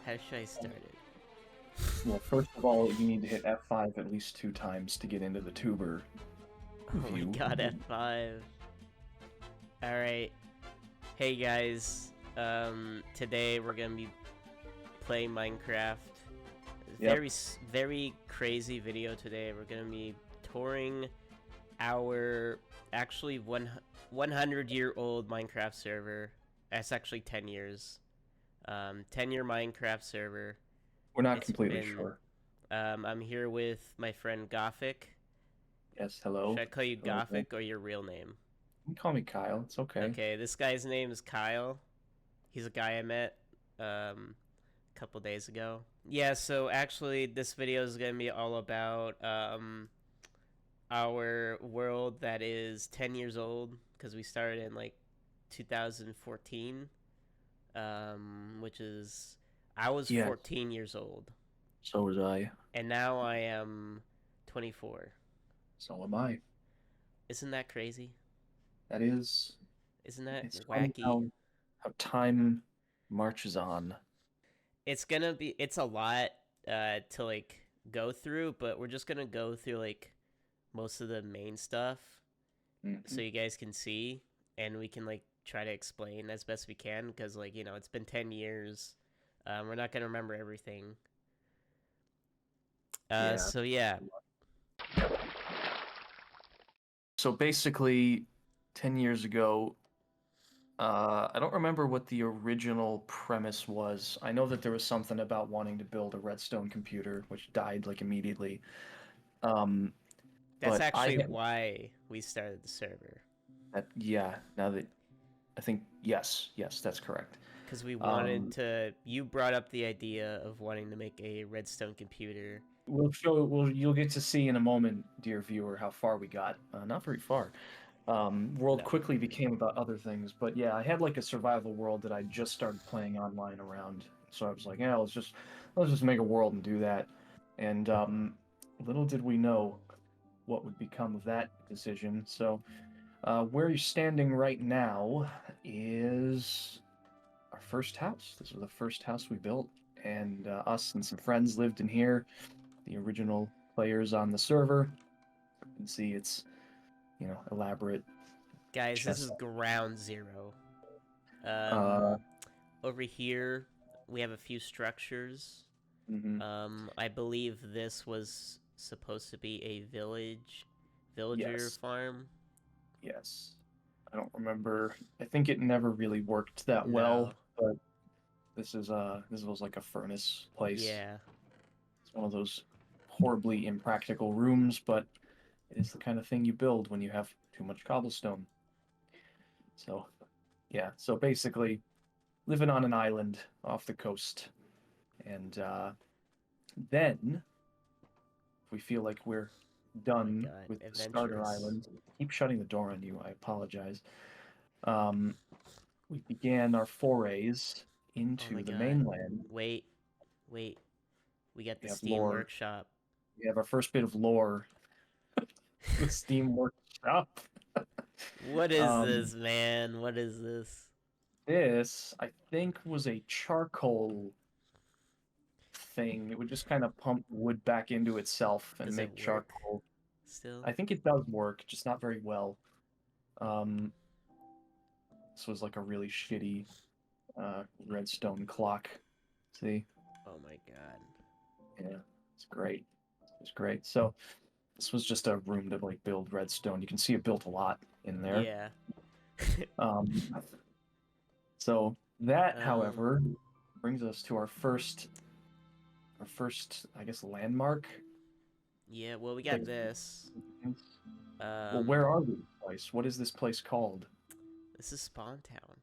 How should I start it? Well, first of all, you need to hit F5 at least 2 times to get into the tuber Oh my view. god, F5. Alright. Hey guys. Today we're gonna be playing Minecraft. Yep. Very crazy video today. We're gonna be touring our actually 100-year-old Minecraft server. That's actually 10 years. 10-year Minecraft server. We're not It's completely been sure. I'm here with my friend Gothic. Yes, hello. Should I call you Hello. Gothic or your real name? You can call me Kyle. It's okay. Okay, this guy's name is Kyle. He's a guy I met a couple days ago. Yeah, so actually this video is going to be all about our world that is 10 years old because we started in like 2014, which is I was Yes. 14 years old. So was I. And now I am 24. So am I. Isn't that crazy? That is. Isn't that It's funny wacky? how time marches on. It's a lot to like go through, but we're just gonna go through like most of the main stuff so Mhm. you guys can see, and we can like try to explain as best we can because like it's been 10 years. We're not gonna remember everything. Yeah. So yeah. So basically, 10 years ago, I don't remember what the original premise was. I know that there was something about wanting to build a redstone computer, which died like immediately. Um, That's but I actually had why we started the server. yeah, now that I think yes, that's correct. Because we wanted Um, to. You brought up the idea of wanting to make a redstone computer. you'll get to see in a moment, dear viewer, how far we got. Not very far. World No. quickly became about other things, but yeah, I had like a survival world that I just started playing online around. So I was like, yeah, let's just make a world and do that. And little did we know what would become of that decision. So where you're standing right now is our first house. This was the first house we built, and us and some friends lived in here. The original players on the server. You can see it's elaborate Guys, this is chest. ground zero. Uh, Over here, we have a few structures. mhm. I believe this was supposed to be a villager Yes, farm. yes. I don't remember. I think it never really worked that well, No. but this was like a furnace place. Yeah. It's one of those horribly impractical rooms, but it is the kind of thing you build when you have too much cobblestone. So, yeah. So basically, living on an island off the coast, and then if we feel like we're Oh my done god. with the starter Adventurous. island, keep shutting the door on you. I apologize. Um, we began our forays Oh my into the god. mainland. Wait. Wait. We got the We have Steam lore. Workshop. We have our first bit of lore. The Steam Workshop. What is Um, this, man? What is this? this, I think, was a charcoal thing. It would just kind of pump wood back into itself and Does it make work charcoal. still? I think it does work, just not very well. Um, this was like a really shitty redstone clock. See? Oh my god. Yeah, it's great. It's great. So this was just a room to like build redstone. You can see it built a lot in there. Yeah. Um, so that, um, however, brings us to our first, I guess, landmark. yeah, well, we got Place. this. Well, where are we, place? What is this place called? This is Spawntown.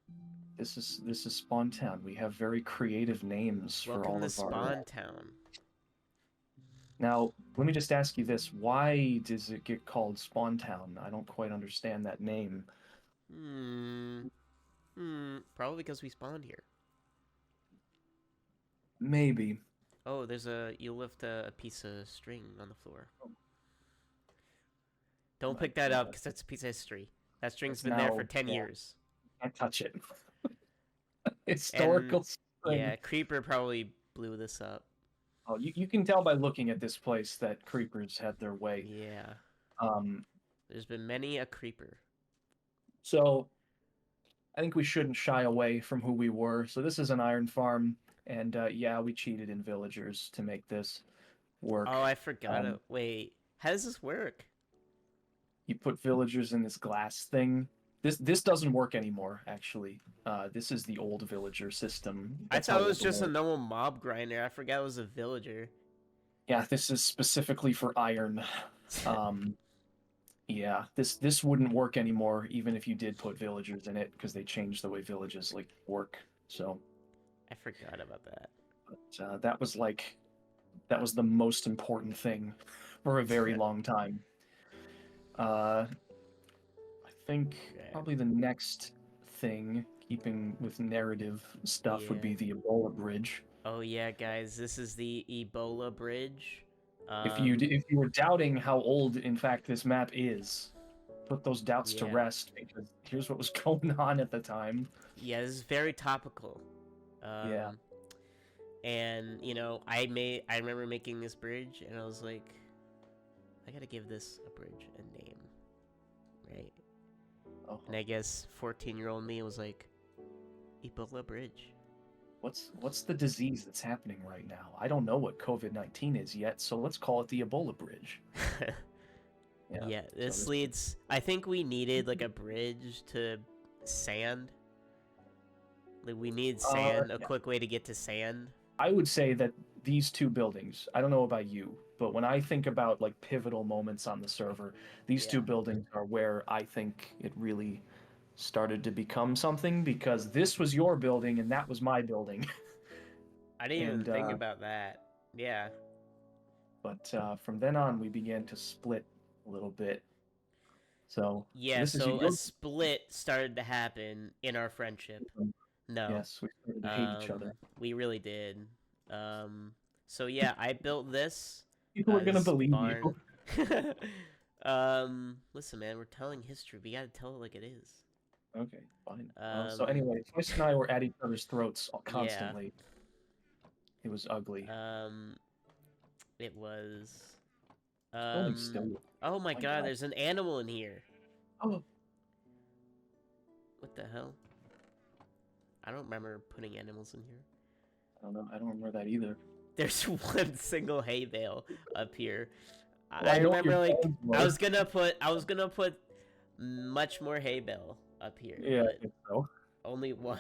This is Spawntown. We have very creative names for Welcome all to of our. Spawntown. Now, let me just ask you this: why does it get called Spawntown? I don't quite understand that name. Hmm. Probably because we spawned here. Maybe. Oh, you left a piece of string on the floor. Don't My pick that up God. because that's a piece of history. That string's That's been there for now. 10 Yeah, years. can't touch it. And Historical yeah, string. Creeper probably blew this up. Oh, you can tell by looking at this place that creepers had their way. Yeah. Um, There's been many a creeper. so I think we shouldn't shy away from who we were. So this is an iron farm, and yeah, we cheated in villagers to make this work. Oh, I forgot it. Um, Wait, how does this work? you put villagers in this glass thing. This doesn't work anymore, actually. This is the old villager system. I That's thought how it was old just a normal mob grinder. I forgot it was a villager. Yeah, this is specifically for iron. Um, yeah, this wouldn't work anymore, even if you did put villagers in it, because they changed the way villages like work. So I forgot about that. that was the most important thing for a very long time. I think probably the next thing, keeping with narrative stuff, would be the Ebola Bridge. Oh yeah, guys, this is the Ebola Bridge. If you were doubting how old, in fact, this map is, put those doubts to rest, because here's what was going on at the time. Yeah, this is very topical. Yeah. And you know, I remember making this bridge, and I was like, I gotta give this a bridge a name, right? Oh. And I guess 14-year-old me was like, Ebola Bridge. What's the disease that's happening right now? I don't know what COVID-19 is yet, so let's call it the Ebola Bridge. Yeah, this leads... I think we needed, like, a bridge to sand. Like, we need sand, a quick way to get to sand. I would say that these two buildings, I don't know about you, but when I think about, like, pivotal moments on the server, these two buildings are where I think it really started to become something, because this was your building and that was my building. I didn't even think about that. Yeah. But from then on, we began to split a little bit. So yeah, so a split started to happen in our friendship. No. Yes, we started to hate each other. We really did. So yeah, I built this. People are gonna believe barn. You. Listen, man, we're telling history. We gotta tell it like it is. Okay, fine. So anyway, Twist and I were at each other's throats constantly. Yeah. It was ugly. It was. Oh my god, there's an animal in here. Oh. What the hell? I don't remember putting animals in here. I don't know. I don't remember that either. There's one single hay bale up here. Well, I remember, like, I was gonna put much more hay bale up here. Yeah, I think so. Only one.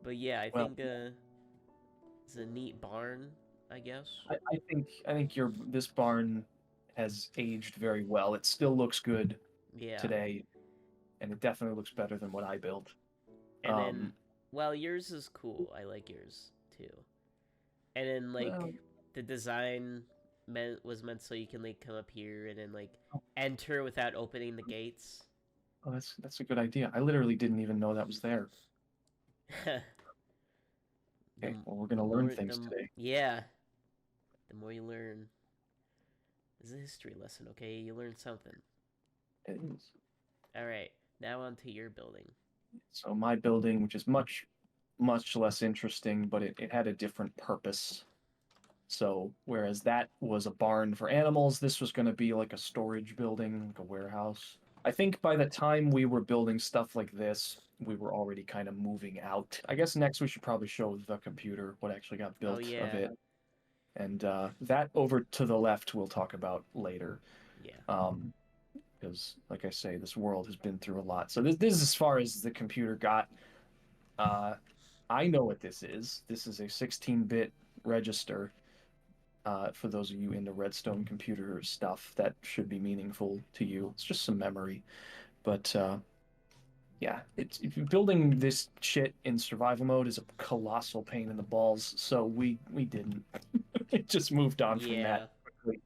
But yeah, I think it's a neat barn, I guess. I think this barn has aged very well. It still looks good today, and it definitely looks better than what I built. And then, well, yours is cool. I like yours too. And then, like, the design was meant so you can, like, come up here and then, like, enter without opening the gates. Oh, that's a good idea. I literally didn't even know that was there. Okay, well, we're gonna learn things today. Yeah. The more you learn. It's a history lesson, okay? You learn something. It is. Alright, now on to your building. So my building, which is much less interesting, but it had a different purpose. So whereas that was a barn for animals, this was going to be like a storage building, like a warehouse. I think by the time we were building stuff like this, we were already kind of moving out. I guess next we should probably show the computer, what actually got built of it. And that over to the left we'll talk about later. Yeah. Because, like I say, this world has been through a lot. So this is as far as the computer got. I know what this is. This is a 16-bit register. For those of you into Redstone computer stuff, that should be meaningful to you. It's just some memory. But, yeah, building this shit in survival mode is a colossal pain in the balls, so we didn't. It just moved on from that quickly.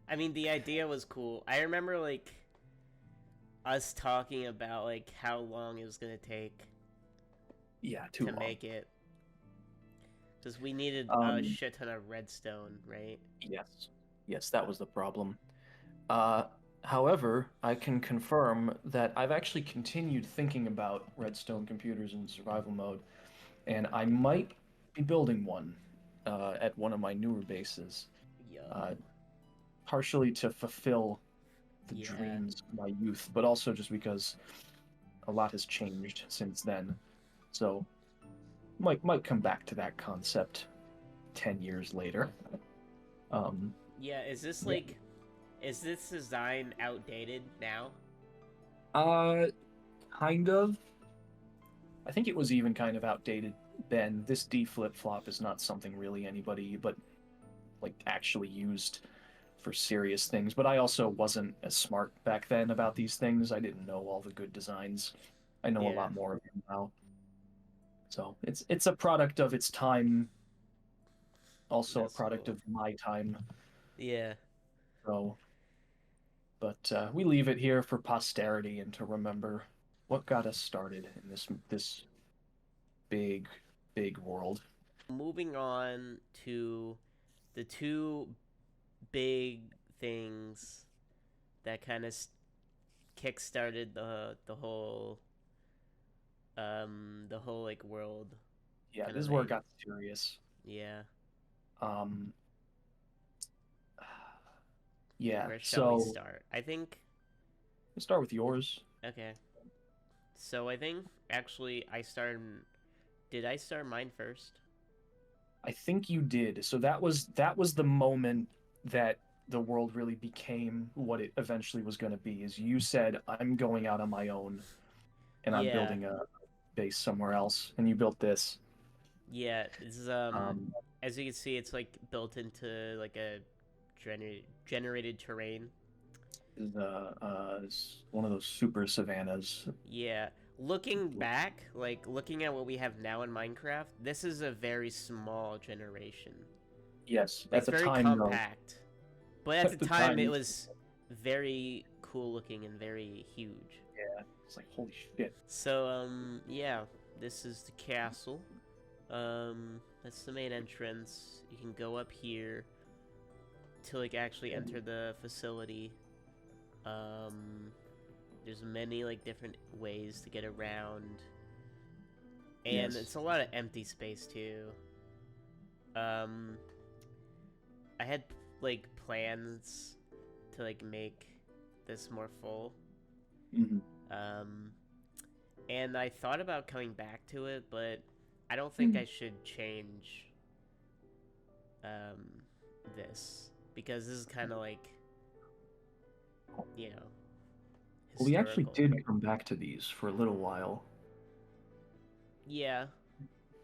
I mean, the idea was cool. I remember, like, us talking about, like, how long it was gonna take. Yeah, to make it. Because we needed a shit ton of redstone, right? Yes, that was the problem. However, I can confirm that I've actually continued thinking about redstone computers in survival mode, and I might be building one at one of my newer bases, Yup. partially to fulfill the Yeah. dreams of my youth, but also just because a lot has changed since then. So might come back to that concept 10 years later. Yeah, is this Yeah. like, is this design outdated now? Uh, kind of. I think it was even kind of outdated then. This D flip-flop is not something really anybody but like actually used for serious things. But I also wasn't as smart back then about these things. I didn't know all the good designs. I know a Yeah, lot more of them now. So it's a product of its time, also a that's product cool. of my time. Yeah. So, but we leave it here for posterity and to remember what got us started in this big, big world. Moving on to the two big things that kind of kick-started the whole like world Yeah, kind this of is where thing. it got serious. Yeah. Um, yeah, Where shall we so start? I think let's start with yours. okay. So I think actually I started. Did I start mine first? I think you did. So that was the moment that the world really became what it eventually was going to be. Is you said I'm going out on my own and I'm Yeah. building a base somewhere else, and you built this. Yeah. This is Um, as you can see, it's like built into like a generated terrain. it's one of those super savannas. Yeah. Looking back, like looking at what we have now in Minecraft, this is a very small generation. Yes, Like at it's the very time though, compact. But at the at the time it time, was very cool looking and very huge. yeah, it's like holy shit. So yeah, this is the castle. That's the main entrance. You can go up here to like actually enter the facility. Um there's many like different ways to get around. And Yes. it's a lot of empty space too. Um I had like plans to like make this more full. Hmm. Um and I thought about coming back to it, but I don't think I should change um this because this is kind of like, you know, Well, we actually historical. did come back to these for a little while. Yeah,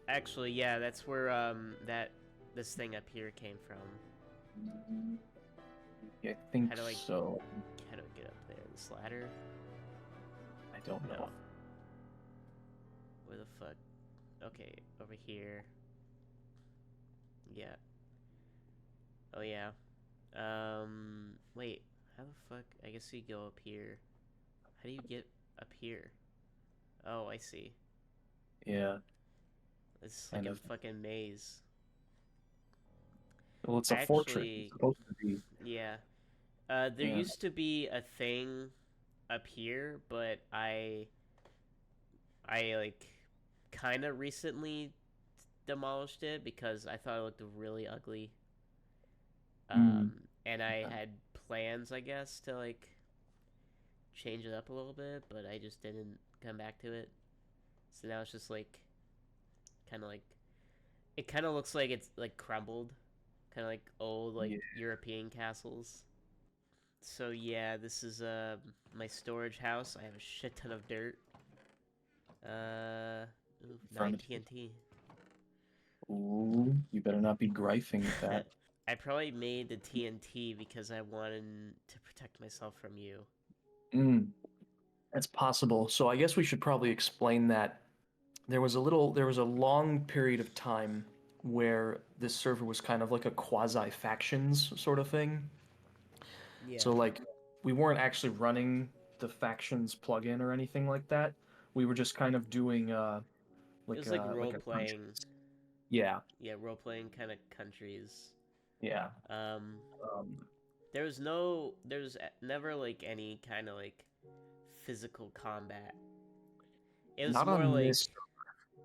actually, yeah, that's where that this thing up here came from. Yeah, I think How do I so. how do I get up there? This ladder? I don't No. know. Where the fuck? Okay, over here. Yeah. Oh yeah. Wait. How the fuck? I guess you go up here. How do you get up here? Oh, I see. Yeah, It's like kind a of. fucking maze. Well, it's I a fortress. It's actually, supposed to be. yeah. There Yeah. used to be a thing up here, but I like kind of recently demolished it because I thought it looked really ugly. Mm. And I had plans, I guess, to like change it up a little bit, but I just didn't come back to it. So now it's just like kind of like it kind of looks like it's like crumbled, kind of like old like Yeah. European castles. So yeah, this is my storage house. I have a shit ton of dirt. Ooh, 9 Furnace. TNT. Ooh, you better not be griping at that. I probably made the TNT because I wanted to protect myself from you. Mm, that's possible. So I guess we should probably explain that there was a long period of time where this server was kind of like a quasi factions sort of thing. Yeah, So like we weren't actually running the factions plugin or anything like that. We were just kind of doing it was like role like a playing. countries. Yeah, Yeah, role playing kind of countries. yeah. Um, Um, there's never like any kind of like physical combat. It was not more on like this.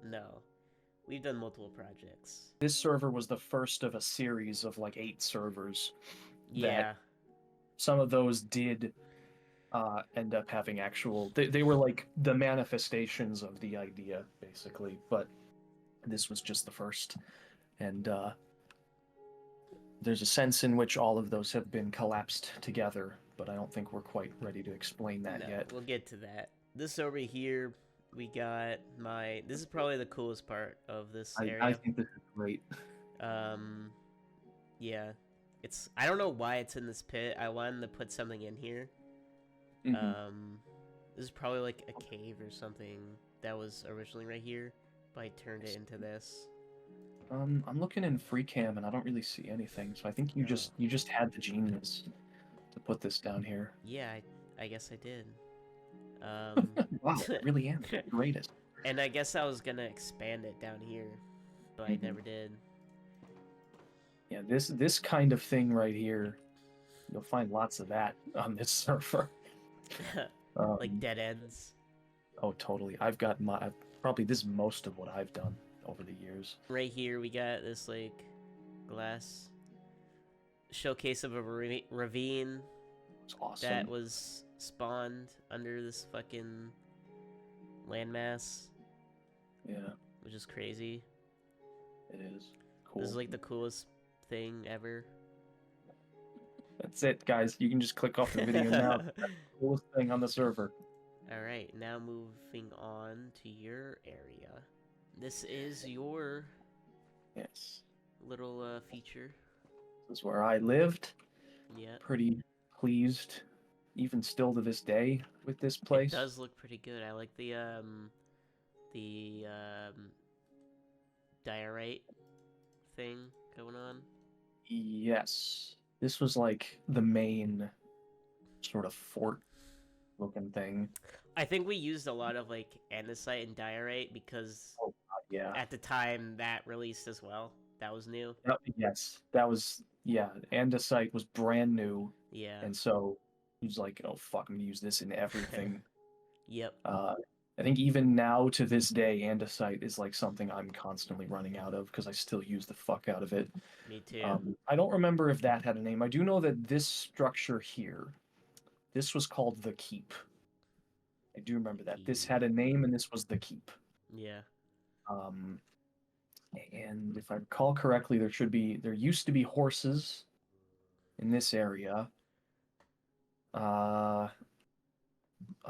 no. we've done multiple projects. This server was the first of a series of like 8 servers. Yeah. Some of those did end up having actual. They were like the manifestations of the idea, basically. But this was just the first, and there's a sense in which all of those have been collapsed together. But I don't think we're quite ready to explain that yet. We'll get to that. This over here, we got my. This is probably the coolest part of this area. I think this is great. Yeah, it's. I don't know why it's in this pit. I wanted to put something in here. This is probably like a cave or something that was originally right here, but I turned it into this. I'm looking in free cam and I don't really see anything, so I think you just had the genius to put this down here. Yeah, I guess I did. Wow, I really am the greatest. And I guess I was gonna expand it down here, but I never did. Yeah, this kind of thing right here, you'll find lots of that on this server. Like dead ends. Oh, totally. I've got probably this is most of what I've done over the years. Right here we got this like glass showcase of a ravine. It's awesome. That was spawned under this fucking landmass. Yeah. Which is crazy. It is. Cool. This is like the coolest thing ever. That's it, guys. You can just click off the video now. That's the coolest thing on the server. Alright, now moving on to your area. This is your little feature. This is where I lived. Yeah. Pretty pleased, even still to this day, with this place. It does look pretty good. I like the diorite thing going on. Yes. This was like the main sort of fort looking thing. I think we used a lot of like andesite and diorite because at the time that released as well. That was new. Yes. That was andesite was brand new. Yeah. And so he was like, oh fuck, I'm gonna use this in everything. Yep. I think even now to this day, andesite is like something I'm constantly running out of because I still use the fuck out of it. Me too. I don't remember if that had a name. I do know that this structure here, this was called the Keep. I do remember that. This had a name and this was the Keep. Yeah. And if I recall correctly, there used to be horses in this area. Other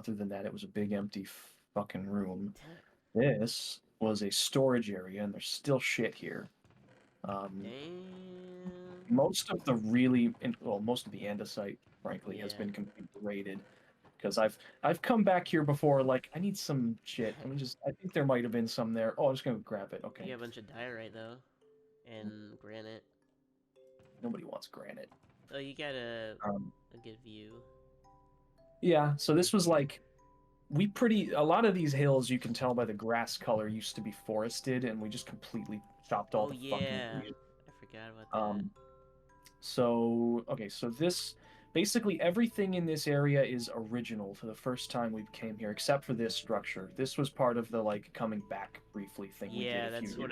than that, it was a big empty fucking room. This was a storage area, and there's still shit here. Most of the andesite, frankly, has been completely raided. Because I've come back here before, like, I need some shit. I think there might have been some there. Oh, I'm just gonna grab it. Okay. You have a bunch of diorite though, and granite. Nobody wants granite. Oh, you got a good view. Yeah, so this was like, a lot of these hills, you can tell by the grass color, used to be forested, and we just completely chopped all the fucking trees. I forgot about that. So this, basically everything in this area is original for the first time we came here, except for this structure. This was part of the, like, coming back briefly thing we did a few that's what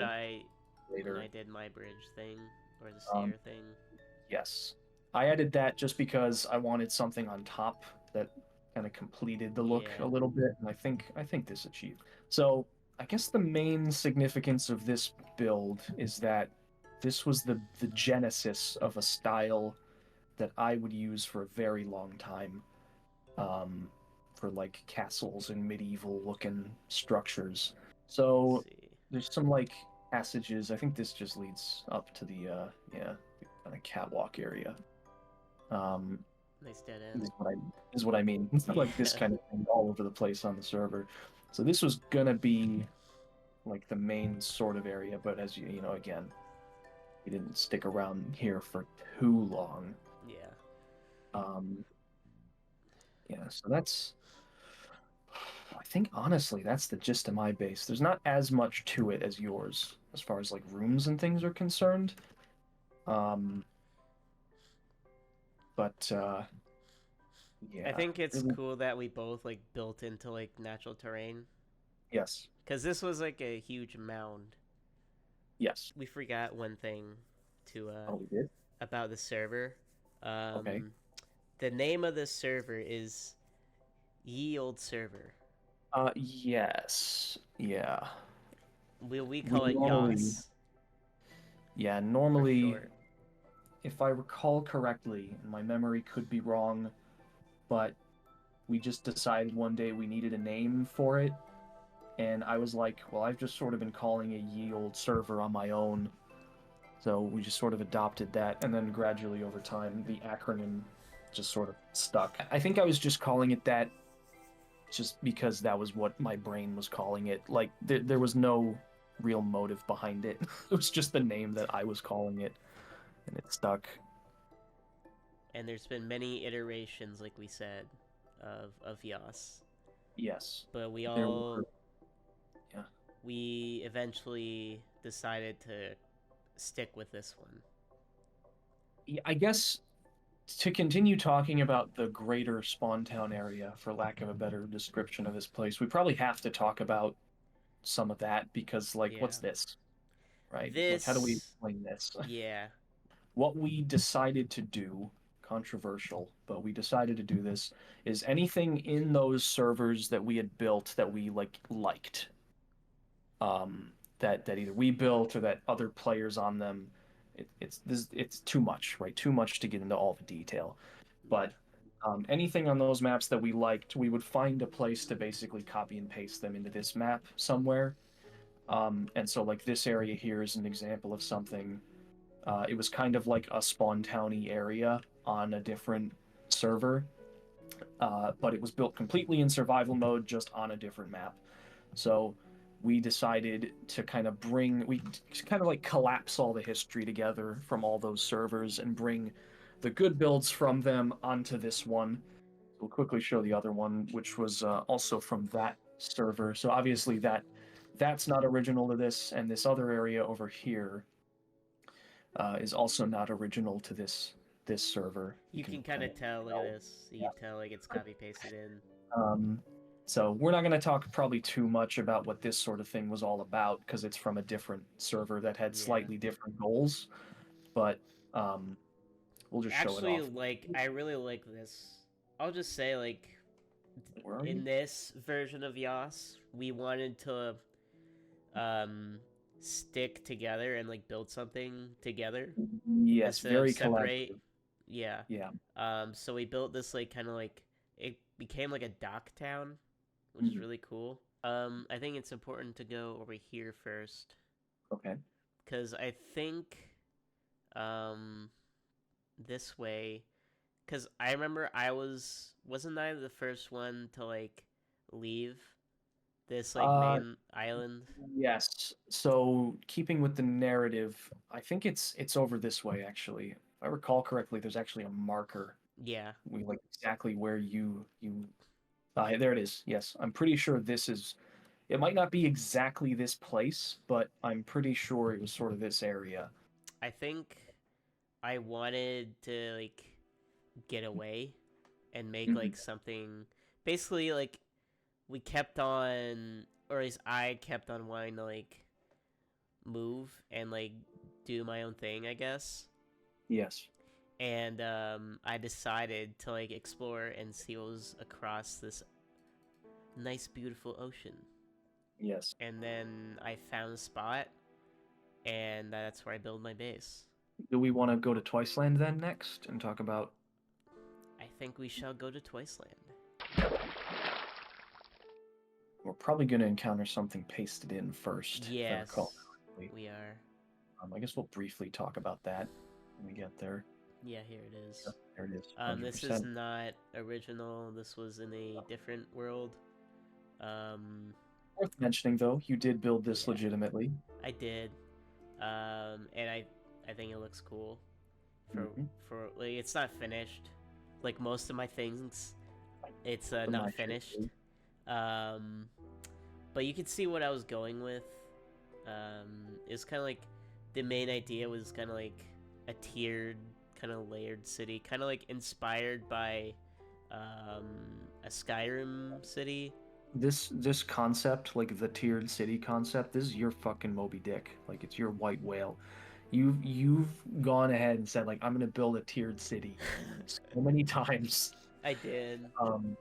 later. when I did my bridge thing, or the stair thing. Yes. I added that just because I wanted something on top that kind of completed the look a little bit, and I think this achieved. So I guess the main significance of this build is that this was the genesis of a style that I would use for a very long time, for like castles and medieval looking structures. So there's some like passages. I think this just leads up to the kind of catwalk area. Nice dead end. This is what I mean. It's not like this kind of thing all over the place on the server. So this was gonna be like the main sort of area, but as you know, again, we didn't stick around here for too long. So that's, I think honestly that's the gist of my base. There's not as much to it as yours as far as like rooms and things are concerned. I think it's cool that we both like built into like natural terrain. Yes. Because this was like a huge mound. Yes. we forgot one thing to Oh, we did. about the server. Okay. The name of the server is Ye Olde Server. Yes. Yeah. We We call it normally, Yas yeah, for normally, short. if I recall correctly, and my memory could be wrong, but we just decided one day we needed a name for it, and I was like, well, I've just sort of been calling it Ye Olde Server on my own, so we just sort of adopted that, and then gradually over time, the acronym just sort of stuck. I think I was just calling it that just because that was what my brain was calling it. Like, there was no real motive behind it. It was just the name that I was calling it, and it stuck. And there's been many iterations, like we said, of Yas. Yes. But There were, yeah. we eventually decided to stick with this one. I guess to continue talking about the greater Spawntown area, for lack of a better description of this place, we probably have to talk about some of that because, like, Yeah. what's this? Right? Like, how do we This, explain this? yeah, What we decided to do, controversial, but we decided to do this, is anything in those servers that we had built that we liked, that either we built or that other players on them, it's too much, right? Too much to get into all the detail. yeah. But anything on those maps that we liked, we would find a place to basically copy and paste them into this map somewhere. And so, like, this area here is an example of something. It was kind of like a Spawn Towny area on a different server, but it was built completely in survival mode, just on a different map. So we decided to we kind of like collapse all the history together from all those servers and bring the good builds from them onto this one. We'll quickly show the other one, which was also from that server. So obviously that's not original to this, and this other area over here is also not original to this server. You can kind kinda of tell. Look at tell. this. You can tell like it's copy pasted in. Um, so we're not going to talk probably too much about what this sort of thing was all about because it's from a different server that had Yeah. slightly different goals. But um, we'll just show it Actually, off. like I really like this. I'll just say like Where are in you? this version of Yas, we wanted to um stick together and like build something together Yes, instead of very separate. collaborative. Yeah. Yeah. So we built this like kind of like it became like a dock town, which is Mhm. really cool. I think it's important to go over here first Okay. because I think um this way because I remember wasn't I the first one to like leave this like Uh, main island? yes. So keeping with the narrative, I think it's over this way actually. If I recall correctly, there's actually a marker. Yeah, We like exactly where you. There it is. Yes, I'm pretty sure this is. It might not be exactly this place, but I'm pretty sure it was sort of this area. I think I wanted to like get away and make Mhm. like something basically like we kept on or at least I kept on wanting to like move and like do my own thing, I guess. Yes. And I decided to like explore and see what was across this nice, beautiful ocean. Yes. And then I found a spot, and that's where I build my base. Do we want to go to Twicezland then next and talk about? I think we shall go to Twicezland. We're probably going to encounter something pasted in first, if I recall Yes, correctly. we are. I guess we'll briefly talk about that when we get there. Yeah, here it is. There it is. This is 100%. not original. This was in a different world. Um, Worth mentioning though, you did build this yeah, legitimately. I did. And I think it looks cool. Mhm. For like, it's not finished. Like most of my things, it's For my not finished. Um, but you can see what I was going with. It's kind of like the main idea was kind of like a tiered, kind of layered city, kind of like inspired by a Skyrim city. this concept, like the tiered city concept, this is your fucking Moby Dick. Like it's your white whale. You've gone ahead and said like I'm gonna build a tiered city so many times. I did. It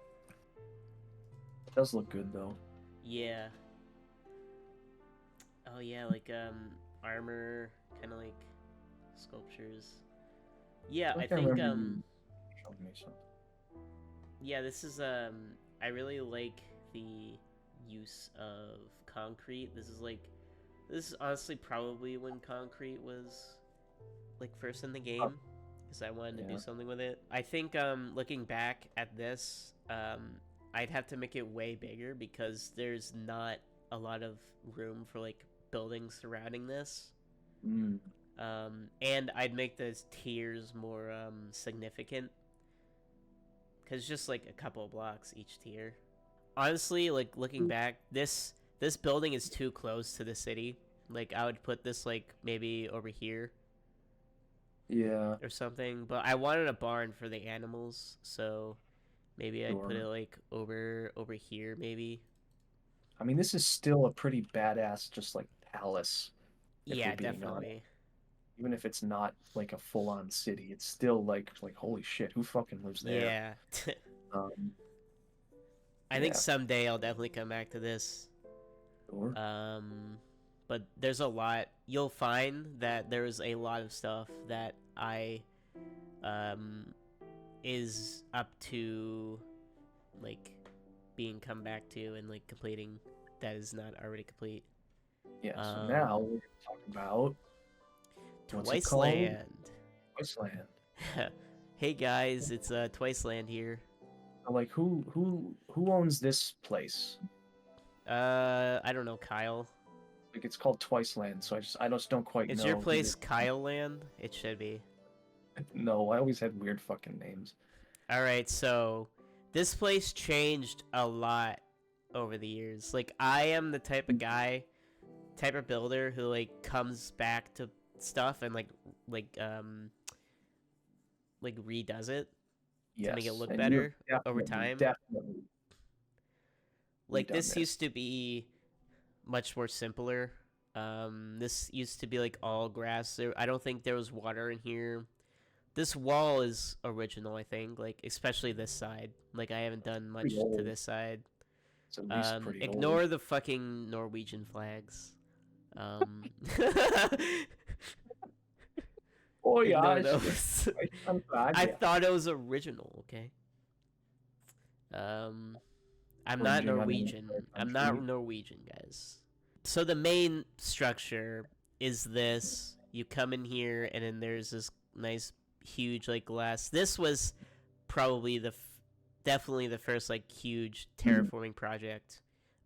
does look good though. Yeah. Oh yeah, like armor, kind of like sculptures. Yeah, I think Showing me something. yeah, this is I really like the use of concrete. This is honestly probably when concrete was like first in the game because I wanted to do something with it. I think looking back at this, I'd have to make it way bigger because there's not a lot of room for like buildings surrounding this. And I'd make those tiers more significant because just like a couple of blocks each tier. Honestly, like looking back, this building is too close to the city. Like I would put this like maybe over here. Yeah. Or something, but I wanted a barn for the animals, so maybe I'd put it like over here maybe. I mean, this is still a pretty badass just like palace. Yeah, definitely. Honest. Even if it's not like a full-on city, it's still like holy shit, who fucking lives there? Yeah. I think someday I'll definitely come back to this. Sure. But there's a lot. You'll find that there's a lot of stuff that I is up to like being come back to and like completing that is not already complete. Yeah, so now we're talking about Twicezland. Twicezland. Hey guys, it's Twicezland here. Like who owns this place? I don't know, Kyle. Like it's called Twicezland, so I just don't quite know. Is your place Kyle Land? It should be. No, I always had weird fucking names. Alright, so this place changed a lot over the years. Like I am the type of builder who like comes back to stuff and like redoes it to make it look better over time. Definitely. Like this used to be much more simpler. This used to be like all grass. I don't think there was water in here. This wall is original, I think. Like especially this side. Like I haven't done much to this side. It's at least pretty ignore old. the fucking Norwegian flags. Oh yeah, I thought it was original. Okay. I'm not Norwegian. I'm not Norwegian, guys. So the main structure is this. You come in here, and then there's this nice, huge like glass. This was probably definitely the first like huge terraforming project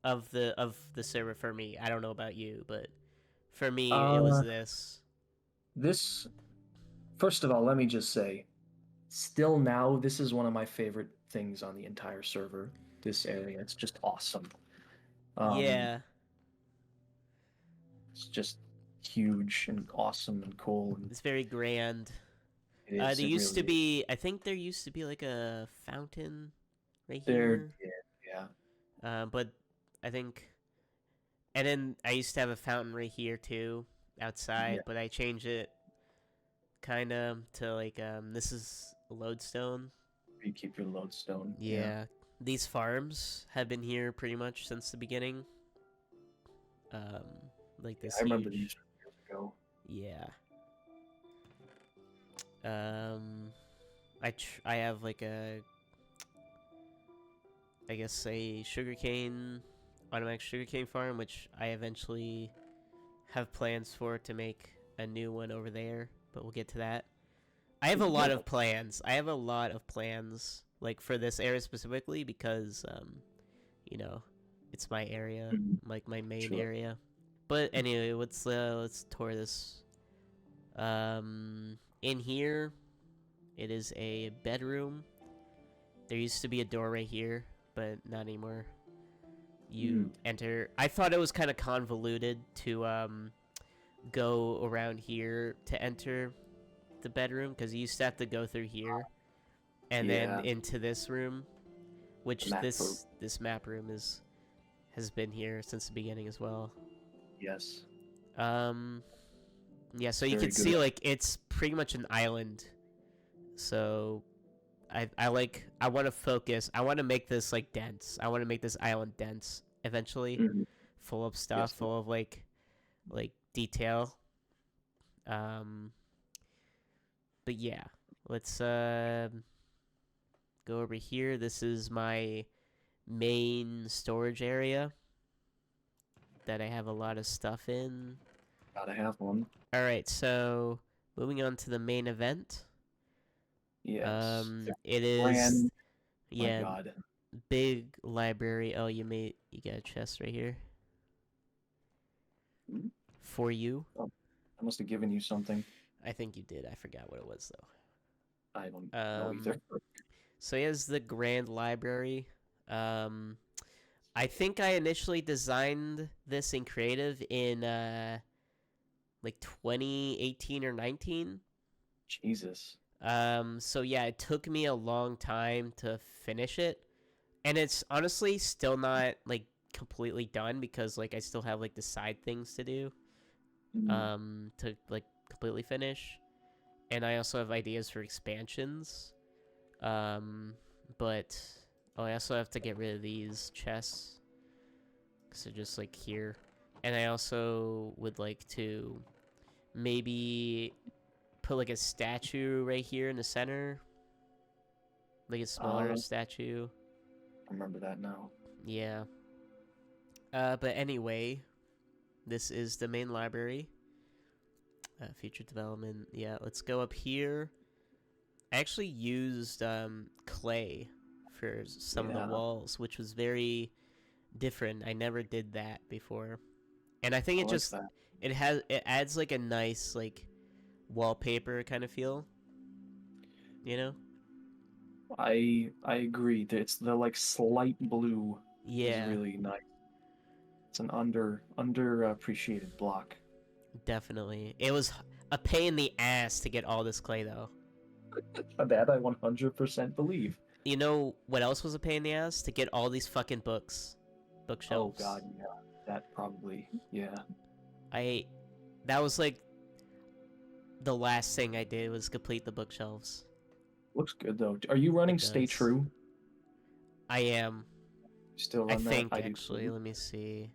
of the server for me. I don't know about you, but for me it was this. This, first of all, let me just say, still now this is one of my favorite things on the entire server. This area, it's just awesome. Yeah. It's just huge and awesome and cool. And it's very grand. there used to be, I think there used to be like a fountain right here. Yeah. But I think, and then I used to have a fountain right here too, outside. But I changed it, kind of to like this is a lodestone. You keep your lodestone. Yeah. These farms have been here pretty much since the beginning. Like this. I remember these years ago. Yeah. I have like I guess a automatic sugarcane farm, which I eventually have plans for to make a new one over there, but we'll get to that. I have a lot of plans. Like for this area specifically because it's my area, like my main area. But anyway, let's tour this. In here it is a bedroom. There used to be a door right here, but not anymore. You enter. I thought it was kind of convoluted to go around here to enter the bedroom because you used to have to go through here and then into this room, which this map room is has been here since the beginning as well. Yes. Yeah, so you Very can see good. like it's pretty much an island. So I want to focus. I want to make this like dense. I want to make this island dense eventually, Mhm. full of stuff, Yes. full of like detail. But yeah, let's go over here. This is my main storage area that I have a lot of stuff in. Gotta have one. All right, so moving on to the main event. Yes. It is Grand. My yeah, God. big library. Oh, you got a chest right here Hmm? for you. Oh, I must have given you something. I think you did. I forgot what it was though. I don't know either. So here's the grand library. I think I initially designed this in creative in like 2018 or 19. Jesus. So yeah, it took me a long time to finish it. And it's honestly still not like completely done because like I still have like the side things to do to like completely finish. And I also have ideas for expansions. But I also have to get rid of these chests because they're just like here. And I also would like to maybe put like a statue right here in the center, like a smaller statue. I remember that now. Yeah. But anyway, this is the main library. Future development. Yeah, let's go up here. I actually used clay for some of the walls, which was very different. I never did that before. And I think it adds like a nice like wallpaper kind of feel. You know? I agree. It's the like slight blue Yeah. is really nice. It's an underappreciated block. Definitely. It was a pain in the ass to get all this clay though. That I 100% believe. You know what else was a pain in the ass? To get all these fucking bookshelves. Oh God, yeah. That probably, yeah. That was like the last thing I did was complete the bookshelves. Looks good though. Are you running Stay True? I am. Still run that? I think actually. Let me see.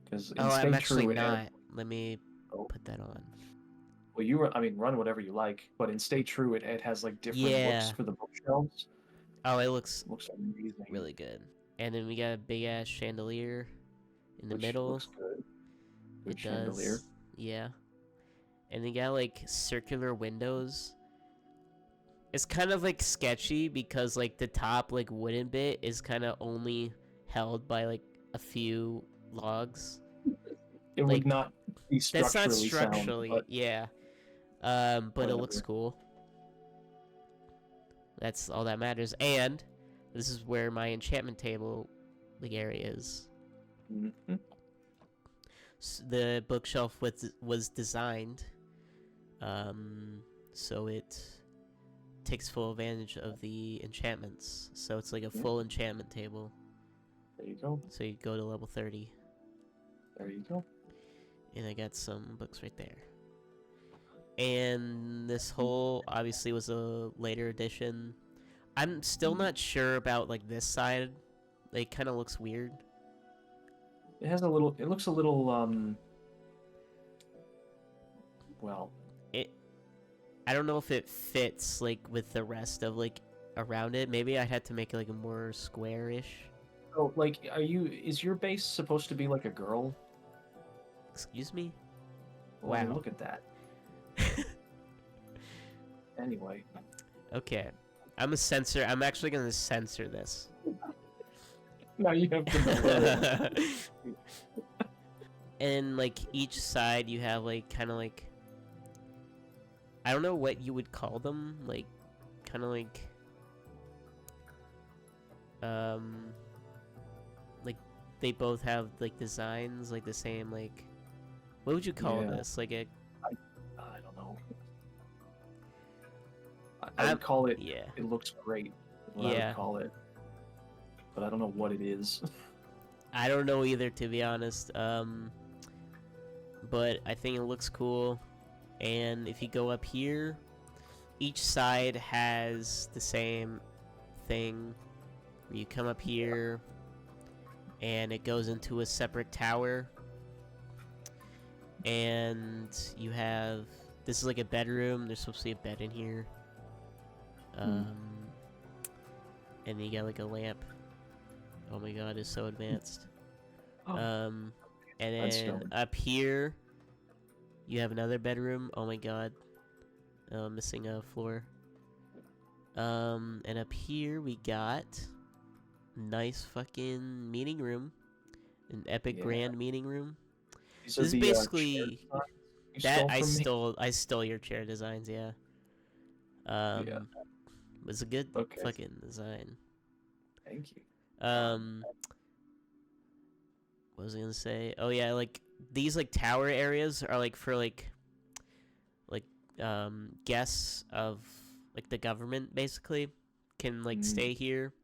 Because I'm actually not. Let me put that on. Well, run whatever you like, but in Stay True, it has like different looks for the bookshelves. Oh, it looks amazing. Really good. And then we got a big ass chandelier in the middle. Looks good. It does. Yeah. And they got like circular windows. It's kind of like sketchy because like the top like wooden bit is kind of only held by like a few logs. It would not be structurally That's not structurally, sound, yeah. But it looks cool. That's all that matters. And this is where my enchantment table like area is. Mm-hmm. So the bookshelf was designed so it takes full advantage of the enchantments. So it's like a full enchantment table. There you go. So you go to level 30. There you go. And I got some books right there. And this whole obviously was a later edition. I'm still not sure about like this side. It kind of looks weird. It looks a little well, I don't know if it fits like with the rest of like around it. Maybe I'd have to make it like a more square-ish. Oh, like is your base supposed to be like a girl? Excuse me? Well, wow. Look at that. Anyway. Okay. I'm actually going to censor this. Now you have to And like each side you have like kind of like I don't know what you would call them, like kind of like they both have like designs like the same, like what would you call this? Like a I don't know. I would call it it looks great. Is what I would call it. But I don't know what it is. I don't know either, to be honest. But I think it looks cool. And if you go up here, each side has the same thing. You come up here, and it goes into a separate tower. And you have, this is like a bedroom. There's supposed to be a bed in here. And you got like a lamp. Oh my god, it's so advanced. And then up here, you have another bedroom. Oh my god. Missing a floor. And up here we got nice fucking meeting room. An epic grand meeting room. This is basically that I stole your chair designs, yeah. It was a good fucking design. Thank you. What was I gonna say? Oh yeah, like these like tower areas are like for like guests of like the government basically can like stay here.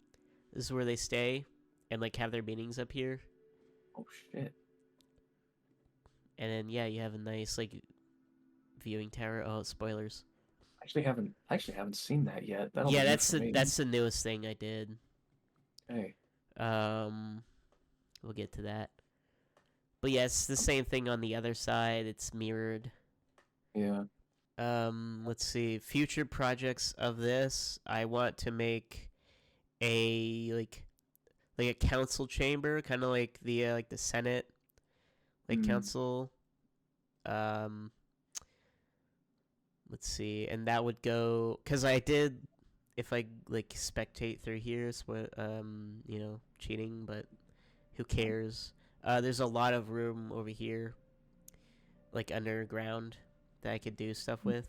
This is where they stay and like have their meetings up here. Oh shit. And then yeah, you have a nice like viewing tower. Oh, spoilers. I actually haven't seen that yet. Yeah, that's the newest thing I did. Hey. We'll get to that. But yeah, it's the same thing on the other side. It's mirrored. Yeah. Let's see. Future projects of this. I want to make a like a council chamber, kind of like the Senate, like council. Let's see, and that would go because I did. If I like spectate through here, it's what cheating, but who cares? There's a lot of room over here, like underground, that I could do stuff with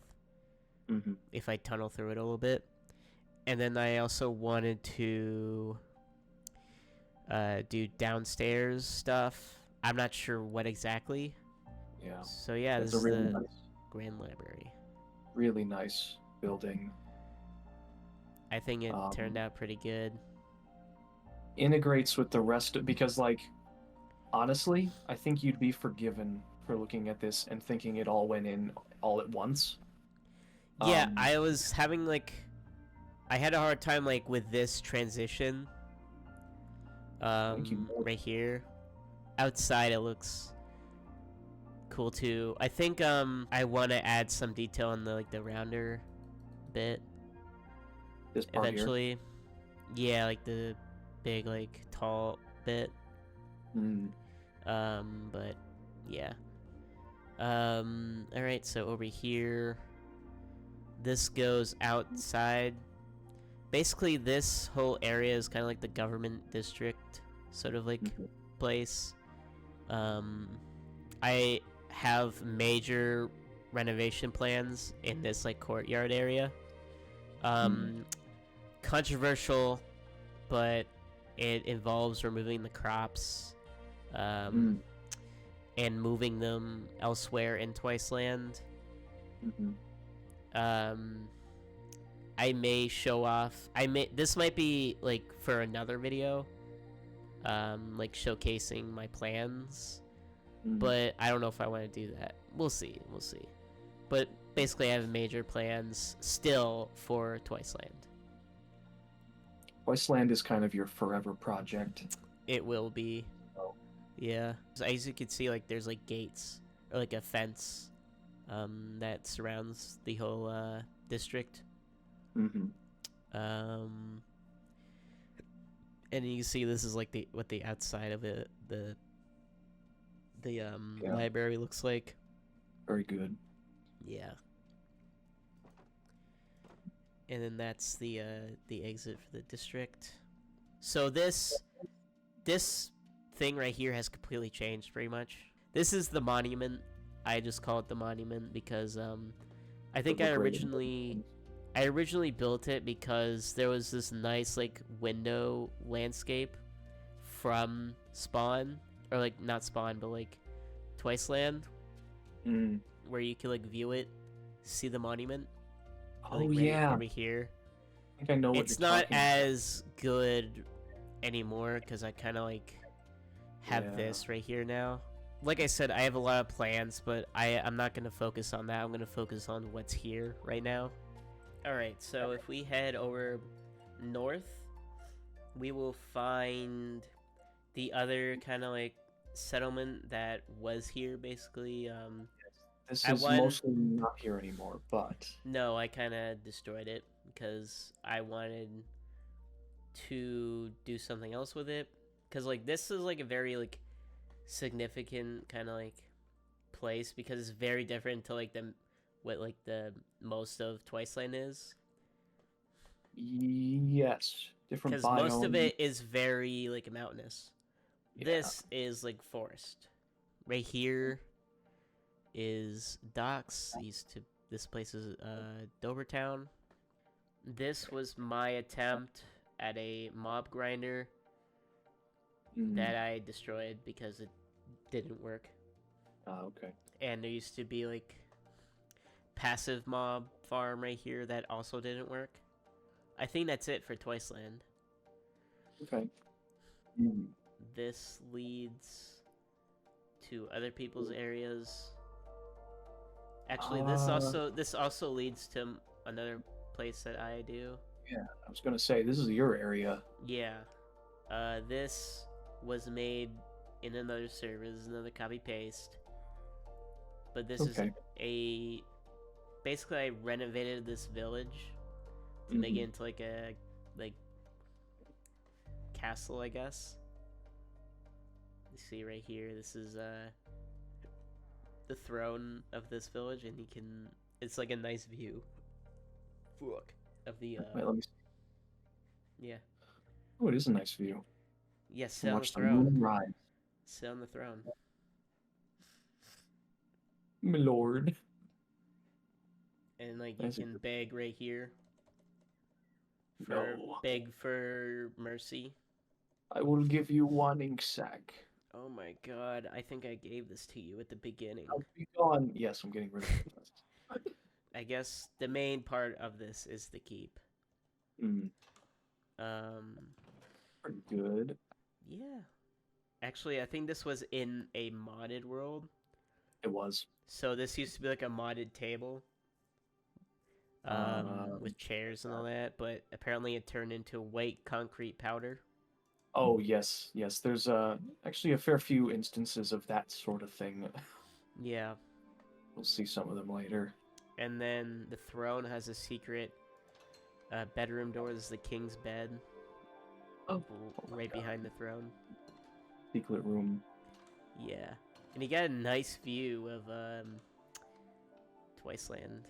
if I tunnel through it a little bit. And then I also wanted to do downstairs stuff. I'm not sure what exactly. Yeah. So yeah, this is the Grand Library. Really nice building. I think it turned out pretty good. Integrates with the rest of, because like honestly, I think you'd be forgiven for looking at this and thinking it all went in all at once. Yeah, I was having I had a hard time with this transition. Right here. Outside it looks cool too. I think I want to add some detail on the the rounder bit. This part eventually. Here? Yeah, the big tall bit. But yeah. Alright, so over here, this goes outside. Basically, this whole area is kind of like the government district sort of place. I have major renovation plans in this courtyard area. Controversial, but it involves removing the crops and moving them elsewhere in Twicezland. I may show off. This might be for another video, showcasing my plans. But I don't know if I want to do that. We'll see. But basically, I have major plans still for Twicezland. Twicezland is kind of your forever project. It will be. Oh. Yeah. As you can see, there's gates or a fence that surrounds the whole district. And you can see this is what the outside of it, the library looks like. Very good. Yeah. And then that's the exit for the district. So this thing right here has completely changed pretty much. This is the monument. I just call it the monument because I think I originally built it because there was this nice window landscape from Spawn, or not Spawn but Twicezland, where you can view it, see the monument. Oh yeah, over here. I think I know what it's you're not talking as good anymore because I kind of have Yeah. this right here now. Like I said, I have a lot of plans, but I'm not going to focus on that. I'm going to focus on what's here right now. Alright, so if we head over north, we will find the other kind of like settlement that was here, basically. This is mostly not here anymore, but... No, I kind of destroyed it because I wanted to do something else with it. Because, like, this is, like, a very, like, significant kind of, like, place because it's very different to, like, what, like, the most of Twicezland is. Yes, different biomes. Because most of it is very, like, mountainous. Yeah. This is, like, forest. Right here is docks. This place is Dobertown. This was my attempt at a mob grinder that I destroyed because it didn't work. Okay. And there used to be like passive mob farm right here that also didn't work. I think that's it for Twicezland. Okay. This leads to other people's areas. Actually, this also leads to another place that I do. Yeah, I was gonna say this is your area. Yeah, this was made in another server. This is another copy paste. But this is basically I renovated this village to make it into like a castle, I guess. You see right here, this is the throne of this village, and it's like a nice view. Look of the Wait, let me see. Yeah. Oh, it is a nice view. Yeah, sit on the throne. Moon rise. Sit on the throne. My lord. And like you can beg right here. Beg for mercy. I will give you one ink sack. Oh my god, I think I gave this to you at the beginning. I'll be gone. Yes, I'm getting rid of this. I guess the main part of this is the keep. Pretty good. Yeah. Actually, I think this was in a modded world. It was. So this used to be like a modded table. With chairs and all that, but apparently it turned into white concrete powder. Oh, yes, yes. There's actually a fair few instances of that sort of thing. Yeah. We'll see some of them later. And then the throne has a secret bedroom door. This is the king's bed. Oh, right behind the throne. Secret room. Yeah. And you got a nice view of Twicezland.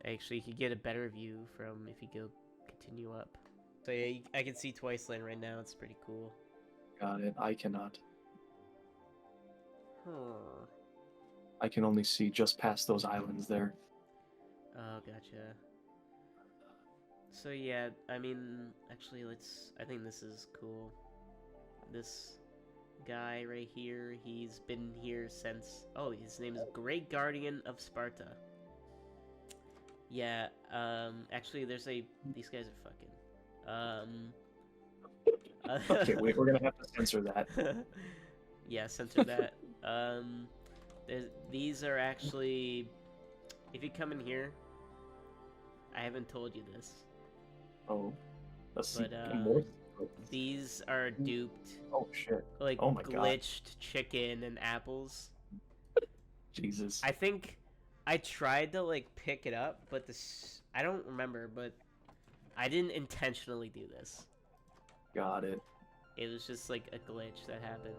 Actually, you could get a better view from if you go continue up. So yeah, I can see Twicezland right now. It's pretty cool. Got it. I cannot. Huh. I can only see just past those islands there. Oh, gotcha. So yeah, I mean, actually, I think this is cool. This guy right here, he's been here since... Oh, his name is Great Guardian of Sparta. Yeah, actually, these guys are fucking. Okay, wait, we're gonna have to censor that. Yeah, censor that. These are actually... If you come in here, I haven't told you this. Oh. But, these are duped. Oh, shit. Like, oh my glitched God. chicken and apples. Jesus. I think I tried to, like, pick it up, but I don't remember, but I didn't intentionally do this. Got it. It was just, like, a glitch that happened.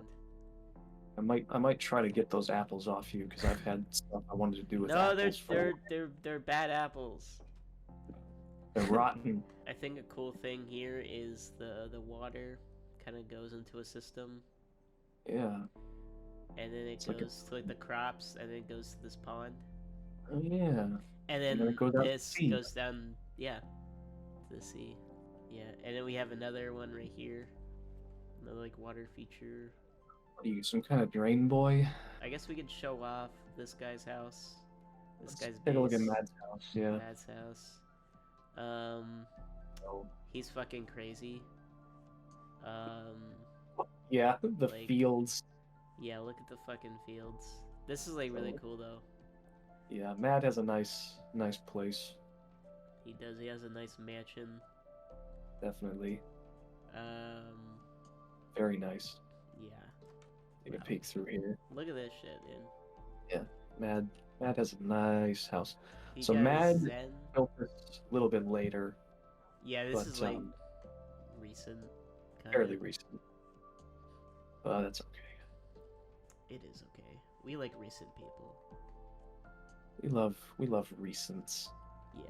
I might try to get those apples off you, because I've had stuff I wanted to do with apples. No, they're bad apples. They're rotten. I think a cool thing here is the water kind of goes into a system. Yeah. And then it goes to like the crops, and then it goes to this pond. Oh yeah. And then this goes down, yeah, to the sea. Yeah, and then we have another one right here, another like water feature. What are you, some kind of drain boy? I guess we could show off this guy's house. This guy's base. Take a look at Mad's house. Yeah. Mad's house. He's fucking crazy. Yeah, the Like, fields. yeah, look at the fucking fields. This is like really So, cool though. yeah, Matt has a nice place. He does. He has a nice mansion. Definitely. Um, Very nice. yeah. Take a Wow. peek through here. Look at this shit, dude. Yeah, Mad has a nice house. He So got his Mad Zen. built this a little bit later, Yeah, this but is like recent, kind fairly of. recent. But that's okay. It is okay. We like recent people. We love recents. Yeah,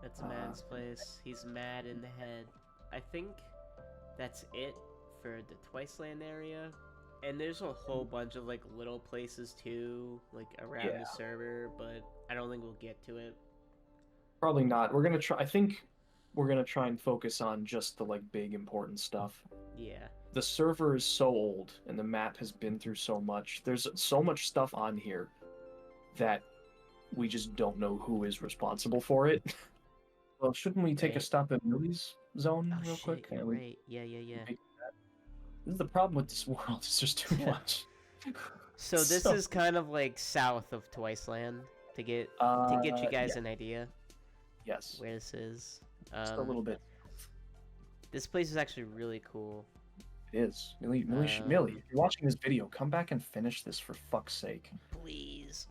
that's Mad's place. He's mad in the head. I think that's it for the Twicezland area. And there's a whole bunch of like little places too, like around the server, but I don't think we'll get to it. Probably not. We're gonna try. I think we're gonna try and focus on just the like big important stuff. Yeah. The server is so old, and the map has been through so much. There's so much stuff on here that we just don't know who is responsible for it. Well, shouldn't we take a stop at Millie's zone real quick? You're right. Yeah. This is the problem with this world. It's just too much. So this is kind of like south of Twicezland to get you guys an idea. Yes. Where this is. Just a little bit. This place is actually really cool. It is. Millie, if you're watching this video, come back and finish this for fuck's sake. Please.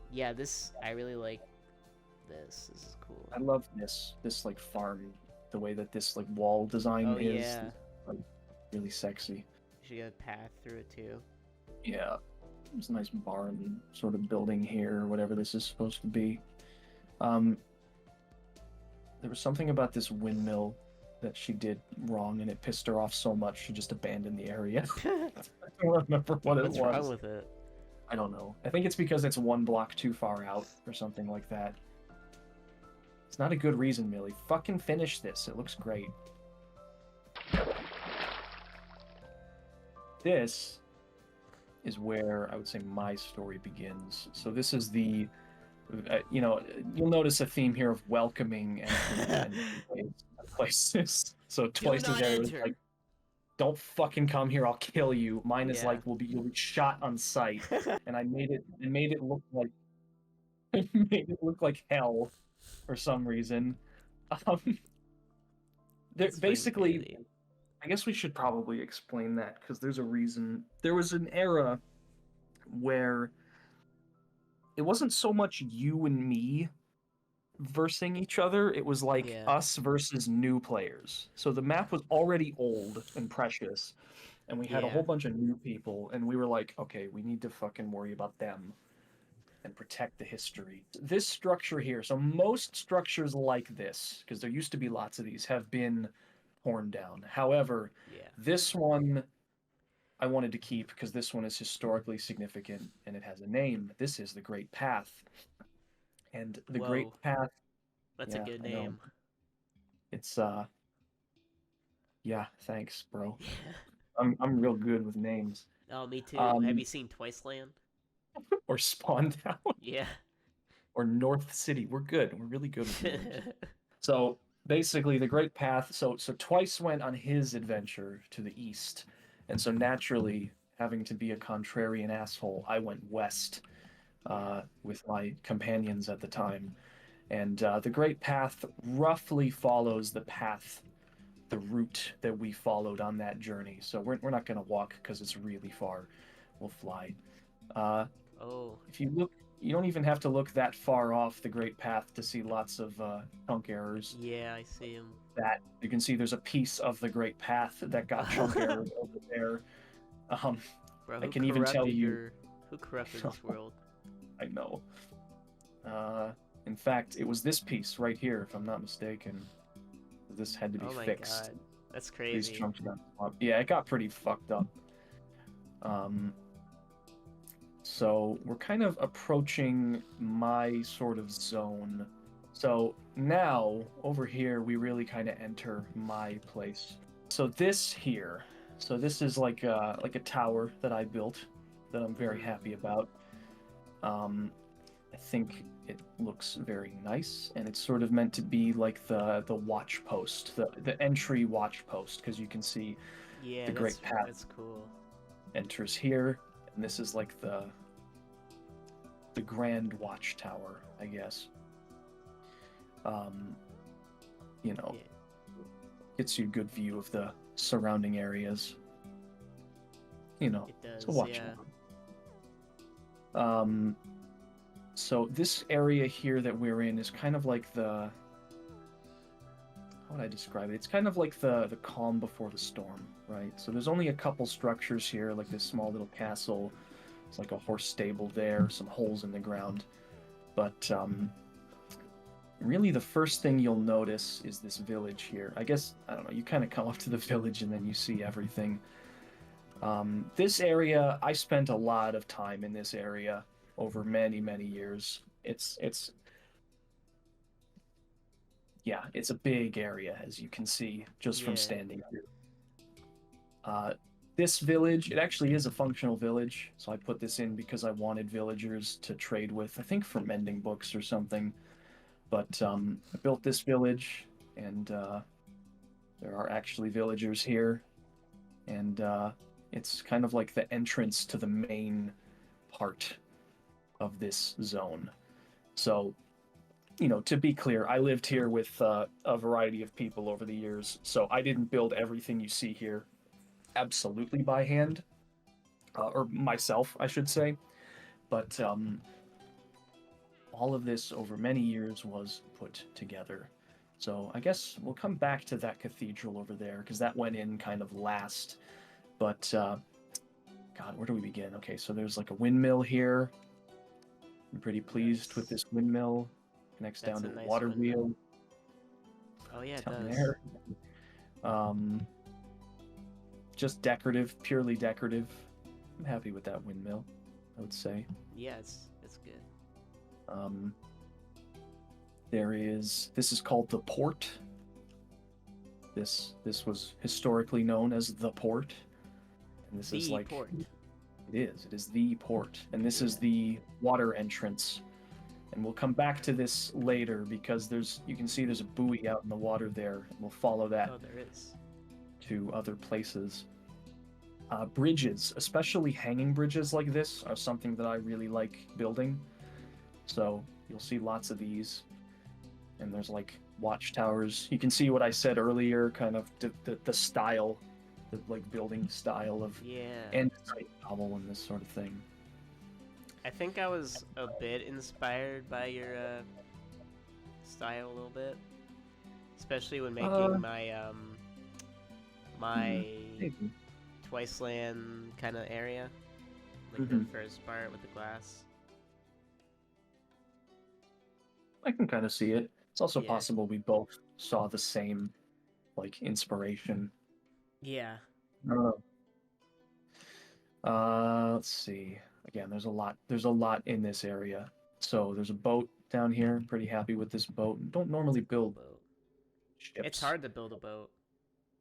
Yeah, this I really like this. This is cool. I love this like farm, the way that this like wall design is. Yeah. Like, really sexy. You should get a path through it too. Yeah. There's a nice barn sort of building here, or whatever this is supposed to be. There was something about this windmill that she did wrong, and it pissed her off so much she just abandoned the area. I don't remember what it was. What's wrong with it? I don't know. I think it's because it's one block too far out, or something like that. It's not a good reason, Millie. Fucking finish this. It looks great. This is where I would say my story begins. So this is the, you'll notice a theme here of welcoming and places. So Twice's area is like, don't fucking come here, I'll kill you. Mine is like, you'll be shot on sight. And I made it look like, hell for some reason. Basically, I guess we should probably explain that, because there's a reason. There was an era where it wasn't so much you and me versing each other, it was like us versus new players. So the map was already old and precious, and we had a whole bunch of new people, and we were like, okay, we need to fucking worry about them and protect the history. This structure here, so most structures like this, because there used to be lots of these, have been torn down. However, this one I wanted to keep because this one is historically significant and it has a name. This is the Great Path. And the Great Path... That's a good name. It's, yeah, thanks, bro. I'm real good with names. Oh, me too. Have you seen Twicezland? Or Spawntown? Yeah. Or North City. We're good. We're really good with names. So, basically, the Great Path... So Twice went on his adventure to the east. And so, naturally, having to be a contrarian asshole, I went west with my companions at the time. And the Great Path roughly follows the route that we followed on that journey. So we're not going to walk because it's really far. We'll fly. If you look, you don't even have to look that far off the Great Path to see lots of chunk errors. Yeah, I see them. That you can see there's a piece of the Great Path that got chunk errored over there. Bro, I can even tell you who corrupted this world. I know. In fact, it was this piece right here, if I'm not mistaken. This had to be fixed. God. That's crazy. These chunks got up. Yeah, it got pretty fucked up. So we're kind of approaching my sort of zone. So now, over here, we really kind of enter my place. So this here, this is like a tower that I built that I'm very happy about. I think it looks very nice, and it's sort of meant to be like the watch post, the entry watch post, because you can see Yeah, the Great Path that's cool. enters here, and this is like the Grand Watchtower, I guess. You know, Yeah. gets you a good view of the surrounding areas. You know, It does, it's a watchtower. yeah. So this area here that we're in is kind of like the, how would I describe it? It's kind of like the calm before the storm, right? So there's only a couple structures here, like this small little castle. It's like a horse stable there, some holes in the ground. But really the first thing you'll notice is this village here. I guess, I don't know, you kind of come up to the village and then you see everything. This area, I spent a lot of time in this area over many, many years. Yeah, it's a big area, as you can see, just from standing here. This village, it actually is a functional village, so I put this in because I wanted villagers to trade with, I think for mending books or something. But I built this village, and there are actually villagers here, and it's kind of like the entrance to the main part of this zone. So, you know, to be clear, I lived here with a variety of people over the years, so I didn't build everything you see here absolutely by hand, or myself, I should say. But all of this over many years was put together. So I guess we'll come back to that cathedral over there, because that went in kind of last. But, God, where do we begin? Okay, so there's like a windmill here. I'm pretty pleased with this windmill. Connects down to the water wheel. Oh yeah, it down does. there. Just decorative, purely decorative. I'm happy with that windmill, I would say. Yeah, it's good. This is called the port. This was historically known as the port. And this is like port. It is the port. And this is the water entrance. And we'll come back to this later because you can see there's a buoy out in the water there, and we'll follow that. Oh, there is. To other places. Bridges, especially hanging bridges like this, are something that I really like building. So you'll see lots of these. And there's like watchtowers. You can see what I said earlier, kind of the style, the like building style of andesite novel and this sort of thing. I think I was a bit inspired by your style a little bit, especially when making my Twicezland kind of area, like the first part with the glass. I can kind of see it. It's also possible we both saw the same, like, inspiration. Yeah. Let's see. Again, there's a lot in this area. So there's a boat down here. I'm pretty happy with this boat. Don't normally build ships. It's hard to build a boat.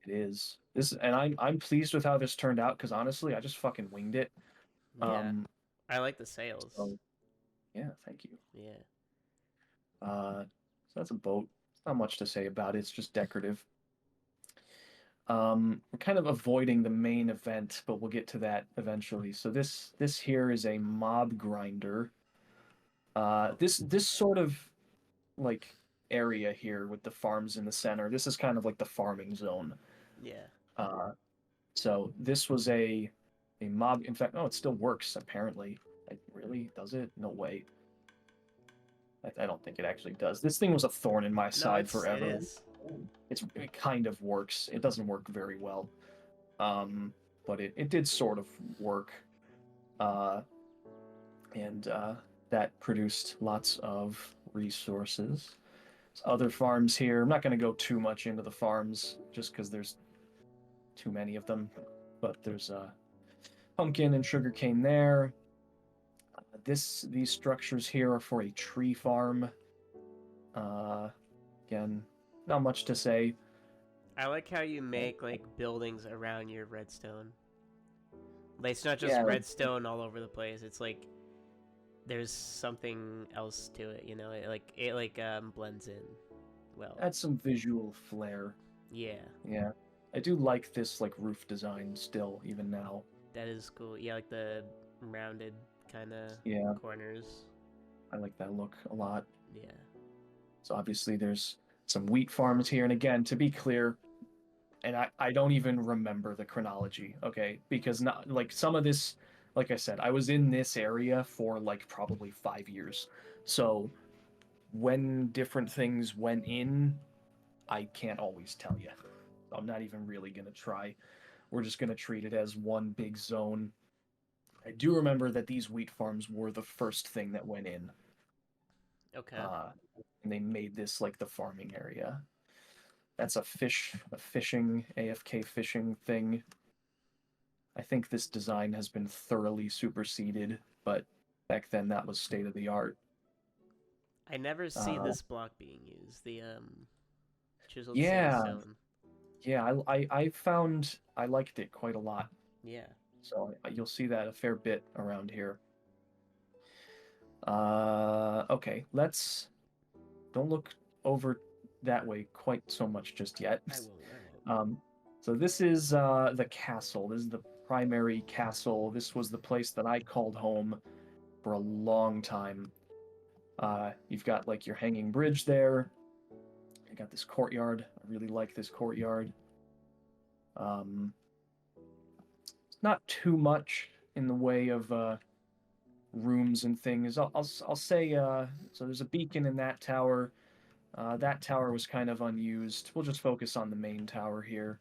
It is. I'm pleased with how this turned out because honestly, I just fucking winged it. Yeah. I like the sails. So, yeah, thank you. Yeah. So that's a boat. Not much to say about it. It's just decorative. We're kind of avoiding the main event, but we'll get to that eventually. So this here is a mob grinder. This sort of like area here with the farms in the center. This is kind of like the farming zone. Yeah. So this was a mob. In fact, it still works apparently. Really? Does it? No way. I don't think it actually does. This thing was a thorn in my side forever. It is. It kind of works. It doesn't work very well. But it did sort of work. And that produced lots of resources. There's other farms here. I'm not going to go too much into the farms just because there's too many of them. But there's pumpkin and sugarcane there. These structures here are for a tree farm. Again, not much to say. I like how you make like buildings around your redstone. Like, it's not just redstone all over the place. It's like there's something else to it, you know. It blends in well. Add some visual flair. Yeah, Yeah, I do like this like roof design still, even now. that is cool. Yeah, like the rounded kind of Yeah, corners. I like that look a lot. Yeah. So obviously there's some wheat farms here, and again, to be clear, and I don't even remember the chronology, okay? Because not like some of this, like I said, I was in this area for like probably 5 years. So when different things went in, I can't always tell you. I'm not even really gonna try. We're just gonna treat it as one big zone. I do remember that these wheat farms were the first thing that went in. Okay. And they made this like the farming area. That's a fishing, AFK fishing thing. I think this design has been thoroughly superseded, but back then that was state of the art. I never see Uh, this block being used. The chiseled yeah, sandstone. yeah, I found I liked it quite a lot. Yeah. So you'll see that a fair bit around here. Okay, let's don't look over that way quite so much just yet. I won't. I won't. So this is the castle. This is the primary castle. This was the place that I called home for a long time. You've got like your hanging bridge there. You got this courtyard. I really like this courtyard. Not too much in the way of rooms and things. I'll say so. There's a beacon in that tower. That tower was kind of unused. We'll just focus on the main tower here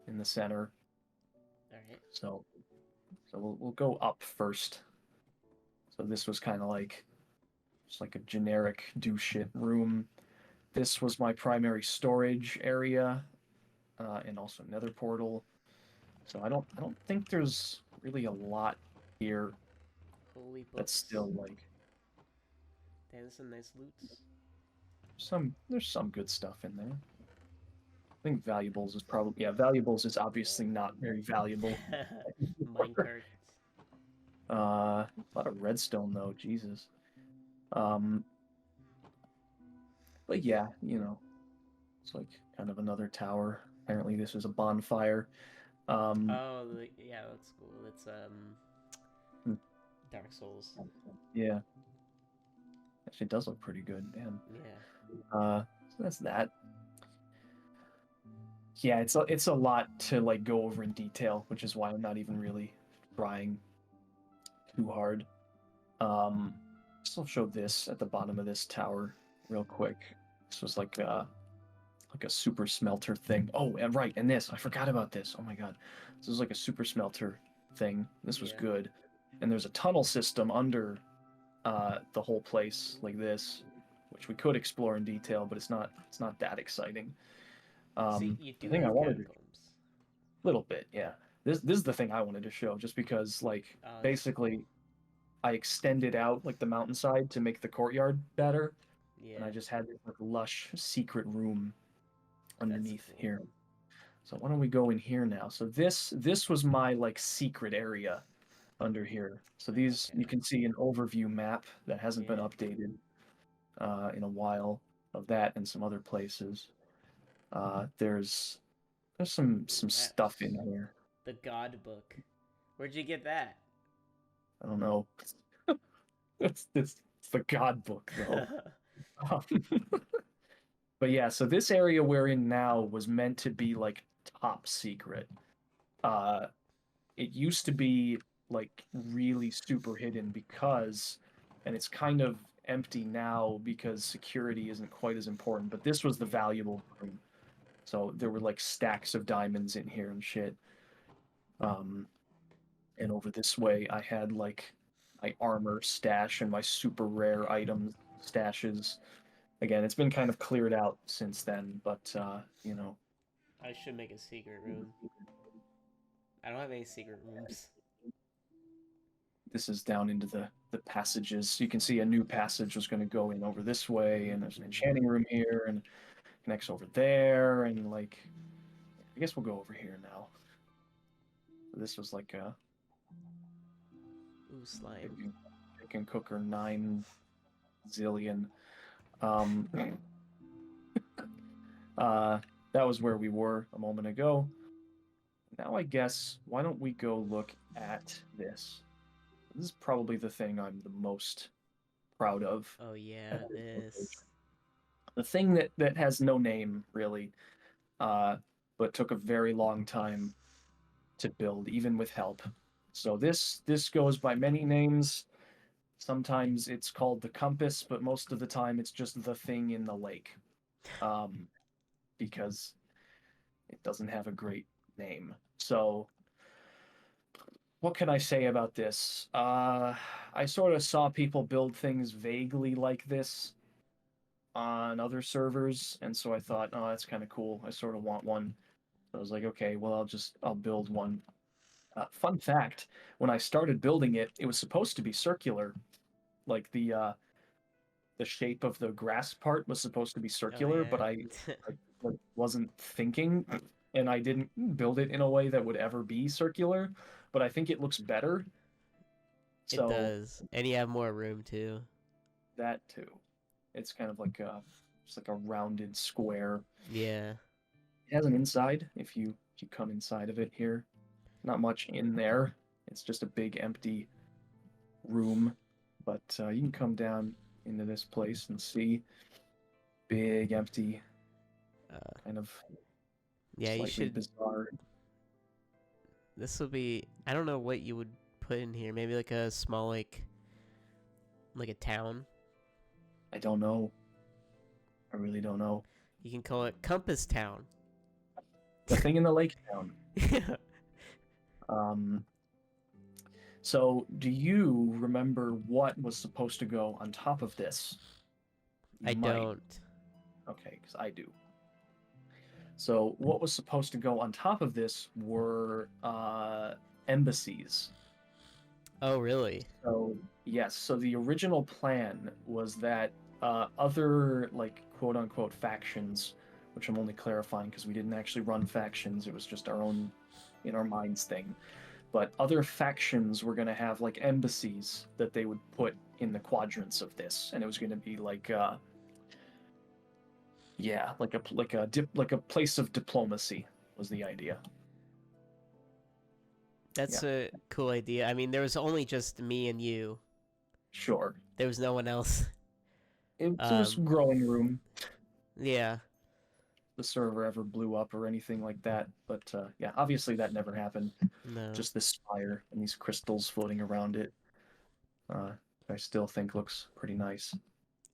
in the center. All right. So we'll go up first. So this was kind of like just like a generic do shit room. This was my primary storage area, and also nether portal. So I don't think there's really a lot here Holy books. that's still like There's some nice loots. there's some good stuff in there. I think valuables is probably yeah, valuables is obviously not very valuable. Minecart. A lot of redstone though, Jesus. Um, but yeah, you know, it's like kind of another tower. Apparently, this is a bonfire. Um, Oh, yeah, that's cool. It's hmm, Dark Souls. yeah, actually, it does look pretty good. Damn. Yeah. So that's that. Yeah, it's a lot to like go over in detail, which is why I'm not even really trying too hard. I'll show this at the bottom of this tower real quick. This was like a super smelter thing. Oh, and right, and this I forgot about this. Oh my god, this is like a super smelter thing. This was Yeah. good, and there's a tunnel system under the whole place like this, which we could explore in detail, but it's not that exciting. See, you The do thing I have wanted to catacombs. little bit, yeah. This is the thing I wanted to show, just because like basically I extended out like the mountainside to make the courtyard better, Yeah. and I just had this like lush secret room underneath cool. here. So why don't we go in here now? So this was my like secret area under here. So these Okay. you can see an overview map that hasn't been Yeah. updated in a while of that and some other places. There's some stuff in here. The God Book. Where'd you get that? I don't know. It's the God book though. But yeah, so this area we're in now was meant to be like top secret. Uh, it used to be like really super hidden because, and it's kind of empty now because security isn't quite as important, but this was the valuable room. So there were like stacks of diamonds in here and shit. Um, and over this way, I had like my armor stash and my super rare items stashes. Again, it's been kind of cleared out since then, but you know, I should make a secret room. I don't have any secret rooms. this is down into the passages. So you can see a new passage was going to go in over this way, and there's an enchanting room here, and connects over there, and like, I guess we'll go over here now. This was like a Ooh, slime. big chicken cooker 9 zillion. Um, that was where we were a moment ago. Now I guess, why don't we go look at this? This is probably the thing I'm the most proud of. Oh yeah, this. The thing that has no name really, but took a very long time to build, even with help. So this goes by many names. Sometimes it's called the compass, but most of the time it's just the thing in the lake, because it doesn't have a great name. So what can I say about this? I sort of saw people build things vaguely like this on other servers, and so I thought, oh, that's kind of cool. I sort of want one. So I was like, okay, well, I'll build one. Fun fact: when I started building it, it was supposed to be circular, like the shape of the grass part was supposed to be circular, Oh but yeah. I wasn't thinking, and I didn't build it in a way that would ever be circular. But I think it looks better. It So does, and you have more room too. that too. It's kind of like just like a rounded square. Yeah. It has an inside. If you come inside of it here, not much in there. It's just a big empty room. But you can come down into this place and see big empty, kind of Yeah, you slightly should. bizarre. This will be. I don't know what you would put in here. Maybe like a small like a town. I don't know. I really don't know. You can call it Compass Town. The thing in the lake town. Yeah. So do you remember what was supposed to go on top of this? You I might. don't. Okay, because I do. So what was supposed to go on top of this were embassies. Oh really? So yes, so the original plan was that other like quote unquote factions, which I'm only clarifying because we didn't actually run factions, it was just our own in our minds thing. But other factions were going to have like embassies that they would put in the quadrants of this, and it was going to be like yeah, like a place of diplomacy was the idea. That's a cool idea. I mean, there was only just me and you. Sure. There was no one else. It was growing room. Yeah. The server ever blew up or anything like that, but yeah, obviously that never happened. No. Just this spire and these crystals floating around it. I still think looks pretty nice.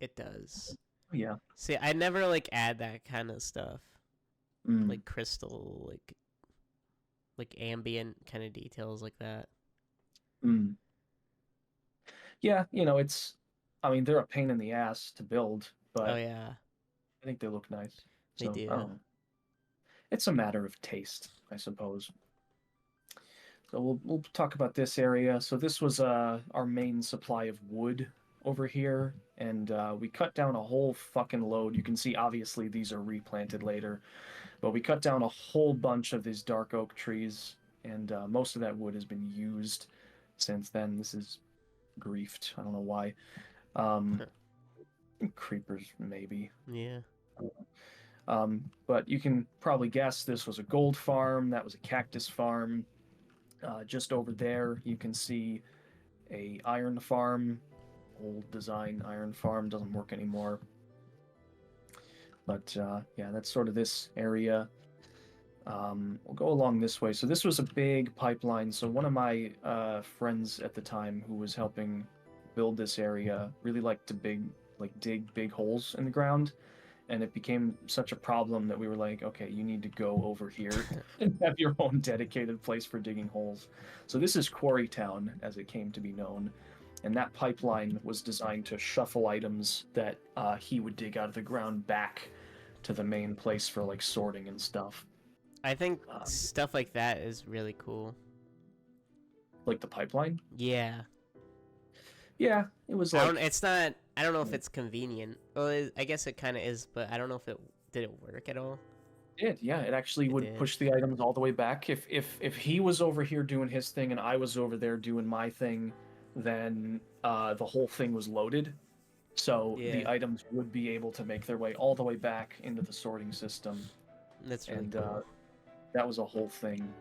It does. Yeah. See, I never like add that kind of stuff. Like crystal, like ambient kind of details like that. Yeah, it's. I mean, they're a pain in the ass to build, but Oh yeah, I think they look nice. they So, do. I don't know. It's a matter of taste, I suppose. So we'll talk about this area. So this was our main supply of wood over here, and we cut down a whole fucking load. You can see obviously these are replanted later, but we cut down a whole bunch of these dark oak trees, and most of that wood has been used since then. This is griefed. I don't know why. Creepers maybe. Yeah. But you can probably guess this was a gold farm. That was a cactus farm. Just over there, you can see a iron farm. Old design iron farm, doesn't work anymore. But yeah, that's sort of this area. We'll go along this way. So this was a big pipeline. So one of my friends at the time who was helping build this area really liked to dig big holes in the ground. And it became such a problem that we were like, okay, you need to go over here and have your own dedicated place for digging holes. So this is Quarry Town, as it came to be known. And that pipeline was designed to shuffle items that he would dig out of the ground back to the main place for like sorting and stuff. I think stuff like that is really cool. Like the pipeline? Yeah. Yeah, it was like... I don't know if it's convenient. Well, I guess it kind of is, but I don't know if did it work at all? It actually would push the items all the way back. If he was over here doing his thing and I was over there doing my thing, then the whole thing was loaded. So the Yeah, items would be able to make their way all the way back into the sorting system. that's really And cool. that was a whole thing.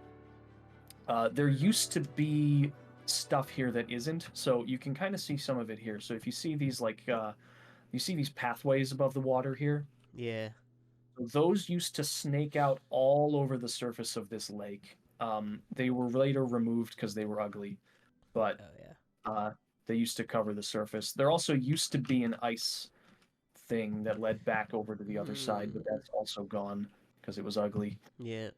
There used to be stuff here that isn't, so you can kind of see some of it here. So if you see these you see these pathways above the water here, Yeah. those used to snake out all over the surface of this lake. They were later removed because they were ugly, but Oh yeah. uh, they used to cover the surface. There also used to be an ice thing that led back over to the other side, but that's also gone because it was ugly. Yeah.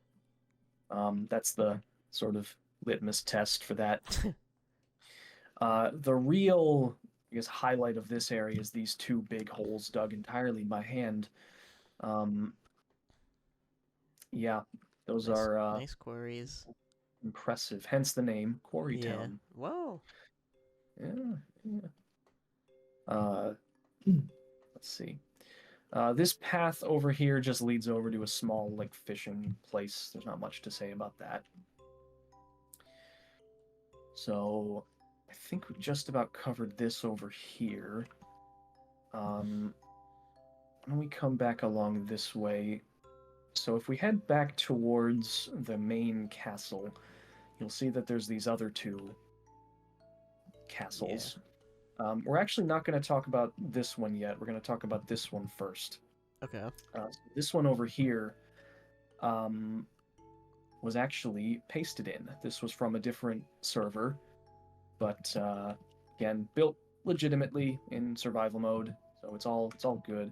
That's the sort of litmus test for that. The real, I guess, highlight of this area is these two big holes dug entirely by hand. Um, yeah, those Nice, are nice quarries. impressive. Hence the name Quarry Yeah. Town. Whoa. Yeah, yeah. Uh, let's see. This path over here just leads over to a small, like, fishing place. There's not much to say about that. So, I think we just about covered this over here. When we come back along this way, so if we head back towards the main castle, you'll see that there's these other two castles. We're actually not going to talk about this one yet. We're going to talk about this one first. Okay. This one over here was actually pasted in. This was from a different server, but again, built legitimately in survival mode, so it's all good.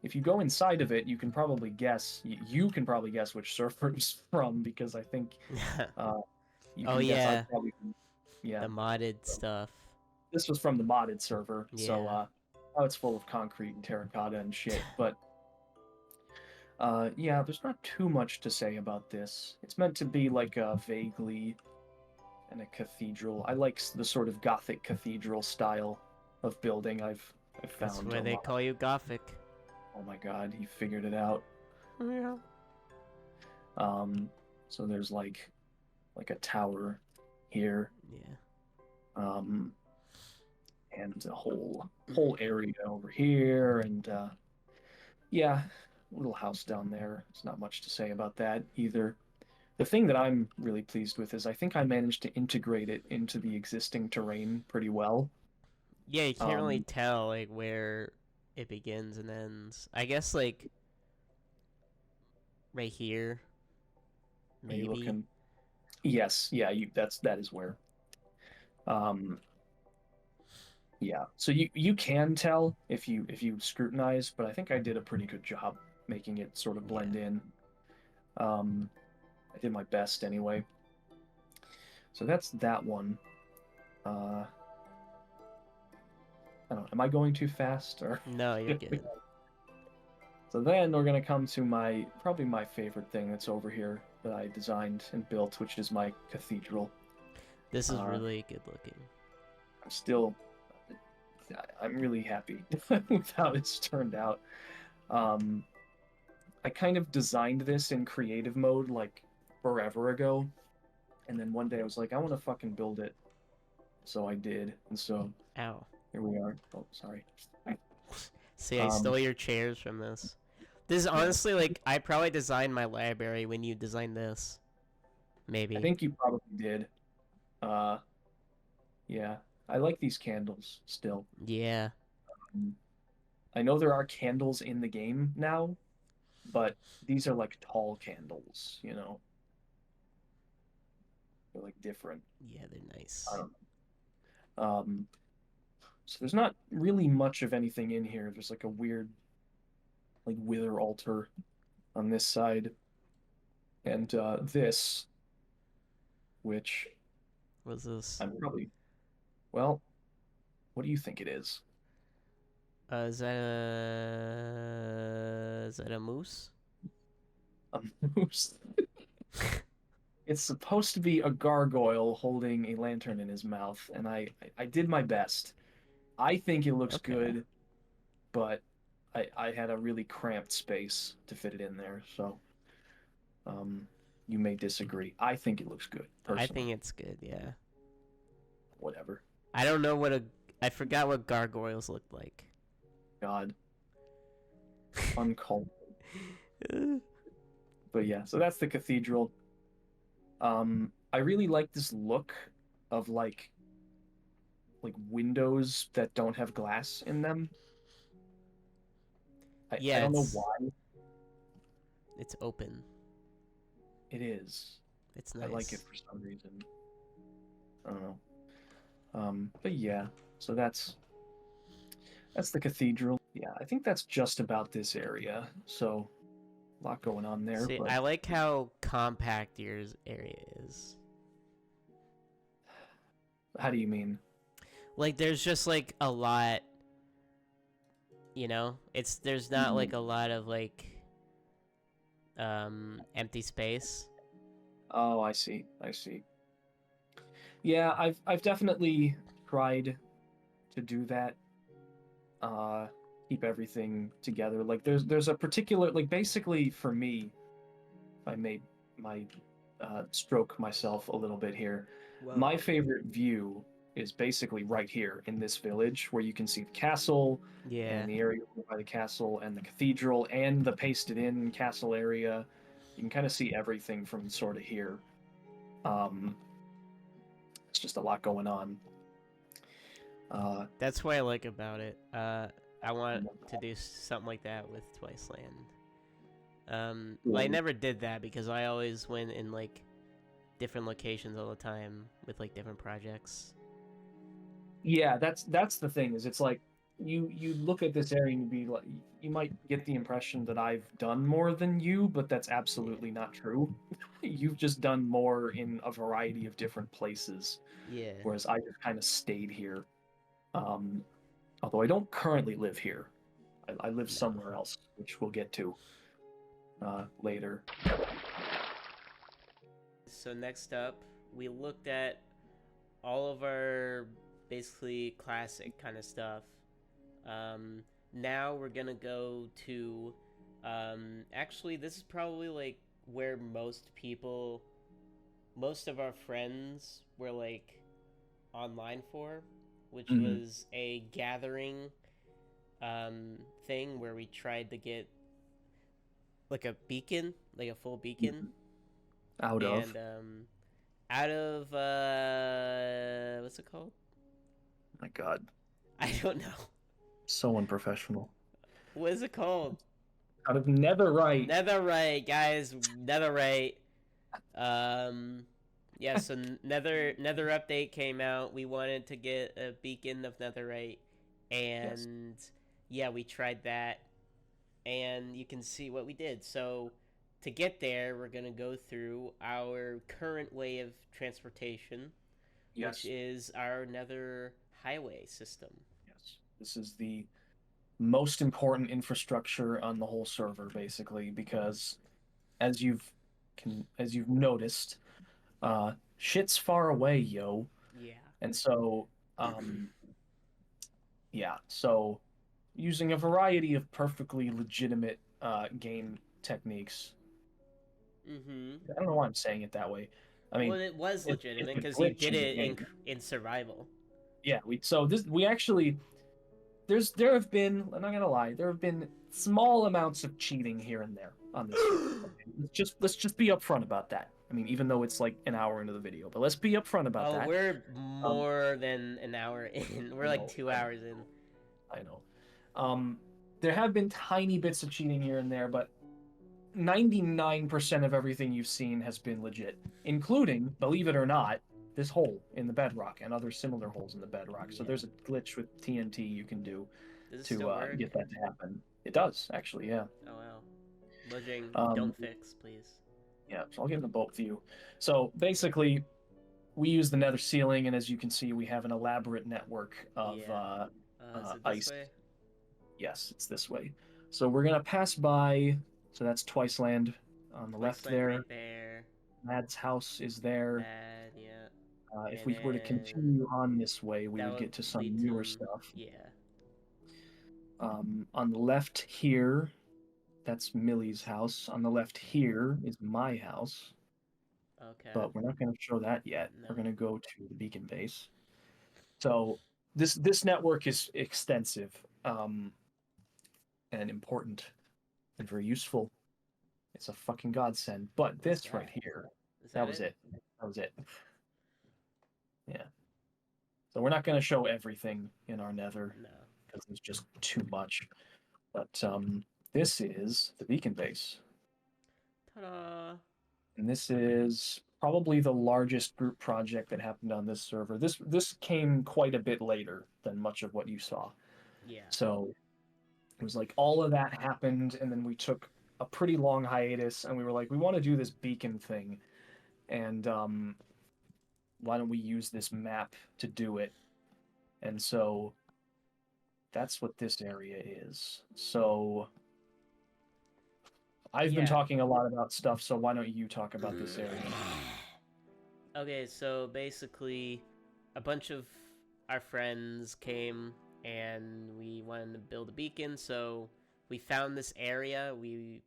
If you go inside of it, you can probably guess. You can probably guess which server it's from because I think you Oh can guess. yeah. Yeah. The modded stuff. This was from the modded server, so Yeah. oh, it's full of concrete and terracotta and shit. But yeah, there's not too much to say about this. It's meant to be like a vaguely and a cathedral. I like the sort of Gothic cathedral style of building. I've That's found why a they lot. call you Gothic. Oh my god, he figured it out. Yeah. So there's like a tower here. Yeah. And a whole area over here, and yeah, little house down there. There's not much to say about that either. The thing that I'm really pleased with is I think I managed to integrate it into the existing terrain pretty well. Yeah, you can't really Um, tell like where it begins and ends. I guess like right here, are you maybe. looking? Yes, yeah, that is where. Um, yeah, so you can tell if you scrutinize, but I think I did a pretty good job making it sort of Yeah. blend in. Um, I did my best anyway. So that's that one. I don't know. Am I going too fast or? No, you're good. So then we're gonna come to probably my favorite thing that's over here that I designed and built, which is my cathedral. This is Uh, really good looking. I'm still, I'm really happy with how it's turned out. Um, I kind of designed this in creative mode like forever ago, and then one day I was like, I want to fucking build it. So I did, and so Ow. here we are. Oh, sorry. See, I Um, stole your chairs from this. This is yeah, honestly like I probably designed my library when you designed this. I Maybe. think you probably did. Uh, yeah, I like these candles still. Yeah. Um, I know there are candles in the game now, but these are like tall candles, you know? They're like different. Yeah, they're I nice. don't know. So there's not really much of anything in here. There's like a weird like wither altar on this side, and this, which What's this? I'm probably well, what do you think it is? Is that a moose? A moose. It's supposed to be a gargoyle holding a lantern in his mouth, and I did my best. I think it looks Okay. good, but I had a really cramped space to fit it in there, so um, you may disagree. I think it looks good, I think personally. it's good, yeah. Whatever. I don't know what a. I forgot what gargoyles looked like. God. Uncalled. But yeah, so that's the cathedral. I really like this look of like windows that don't have glass in them. Yeah, I don't know why it's open. it is. It's I like it nice. for some reason. I don't know. But yeah, so that's the cathedral. Yeah, I think that's just about this area. So a lot going on there, See, but I like how compact your area is. how do you mean? Like, there's just like a lot. There's not like a lot of like empty space. Oh, I see. Yeah, I've definitely tried to do that. Keep everything together. Like there's a particular, like, basically for me, if I may my stroke myself a little bit here. Whoa. My favorite view is basically right here in this village where you can see the castle Yeah. and the area by the castle and the cathedral and the pasted in castle area. You can kind of see everything from sort of here. It's just a lot going on. That's what I like about it. I want to do something like that with Twicezland. Well, I never did that because I always went in like different locations all the time with like different projects. Yeah, that's the thing, is it's like you look at this area and you be like, you might get the impression that I've done more than you, but that's absolutely not true. You've just done more in a variety of different places. Yeah. Whereas I just kind of stayed here. Although I don't currently live here. I live somewhere else, which we'll get to later. So next up, we looked at all of our basically classic kind of stuff. Now we're gonna go to actually, this is probably like where most of our friends were like online for, which was a gathering thing where we tried to get like a beacon, like a full beacon. Out of what's it called? my God, I don't know. so unprofessional. What is it called? Out of netherite. Netherite, guys. Netherite. Yeah, so Nether update came out. We wanted to get a beacon of netherite, and yeah, we tried that, and you can see what we did. So to get there, we're gonna go through our current way of transportation, which is our Nether highway system. Yes, this is the most important infrastructure on the whole server, basically, because as you've noticed, shit's far away, yo. Yeah. And so, yeah, so using a variety of perfectly legitimate game techniques. I don't know why I'm saying it that way. I mean, well, it was legitimate because you you did it in survival. Yeah, we actually there have been, I'm not gonna lie, there have been small amounts of cheating here and there on this. Let's just be upfront about that. I mean, even though it's like an hour into the video, but let's be upfront about that. Oh, we're more than an hour in. We're like 2 hours in. I know. There have been tiny bits of cheating here and there, but 99% of everything you've seen has been legit, including, believe it or not, this hole in the bedrock and other similar holes in the bedrock. So there's a glitch with TNT you can do to get that to happen. It does, actually, yeah. Oh, wow. Mojang, don't fix, please. Yeah, so I'll give them both view. So basically, we use the nether ceiling, and as you can see, we have an elaborate network of is it this ice. way? Yes, it's this way. So we're going to pass by, so that's Twicezland on the left there. Right there. Mad's house is there. Mad, yeah. If we were to continue on this way, we would get to some newer stuff. Yeah. On the left here, that's Millie's house. On the left here is my house. Okay. But we're not going to show that yet. No. We're going to go to the beacon base. So this network is extensive, and important and very useful. It's a fucking godsend. But this right here, that was it. That was it. Yeah. So we're not going to show everything in our nether because there's just too much. But this is the beacon base. Ta-da! And this is probably the largest group project that happened on this server. This came quite a bit later than much of what you saw. Yeah. So it was like all of that happened, and then we took a pretty long hiatus, and we were like, we want to do this beacon thing, and why don't we use this map to do it? And so that's what this area is. So I've been talking a lot about stuff, so why don't you talk about this area? Okay, so basically, a bunch of our friends came and we wanted to build a beacon, so we found this area. We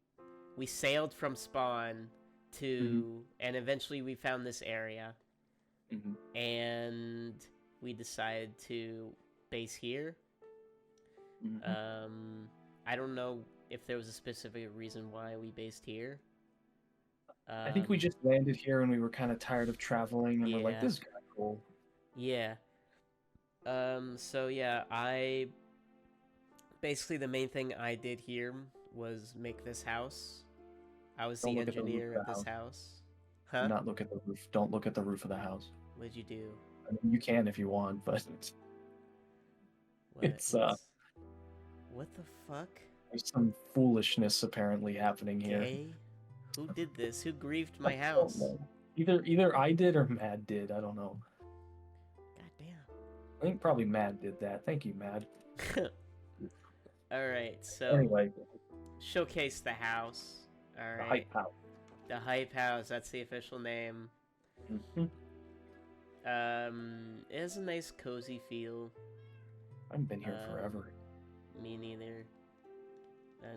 sailed from spawn to, and eventually we found this area, and we decided to base here. I don't know if there was a specific reason why we based here. I think we just landed here and we were kind of tired of traveling, and we're like, this is kind of cool. Yeah. So yeah, basically the main thing I did here was make this house. I was the engineer of this house. Huh? Do not look at the roof. Don't look at the roof of the house. What'd you do? I mean, you can if you want, but it's what the fuck? There's some foolishness apparently happening here. Who did this? Who griefed my house? Either I did or Mad did. I don't know. Goddamn. I think probably Mad did that. Thank you, Mad. All right. So anyway, showcase the house. All right. The hype house. The hype house. That's the official name. It has a nice cozy feel. I haven't been here forever. Me neither.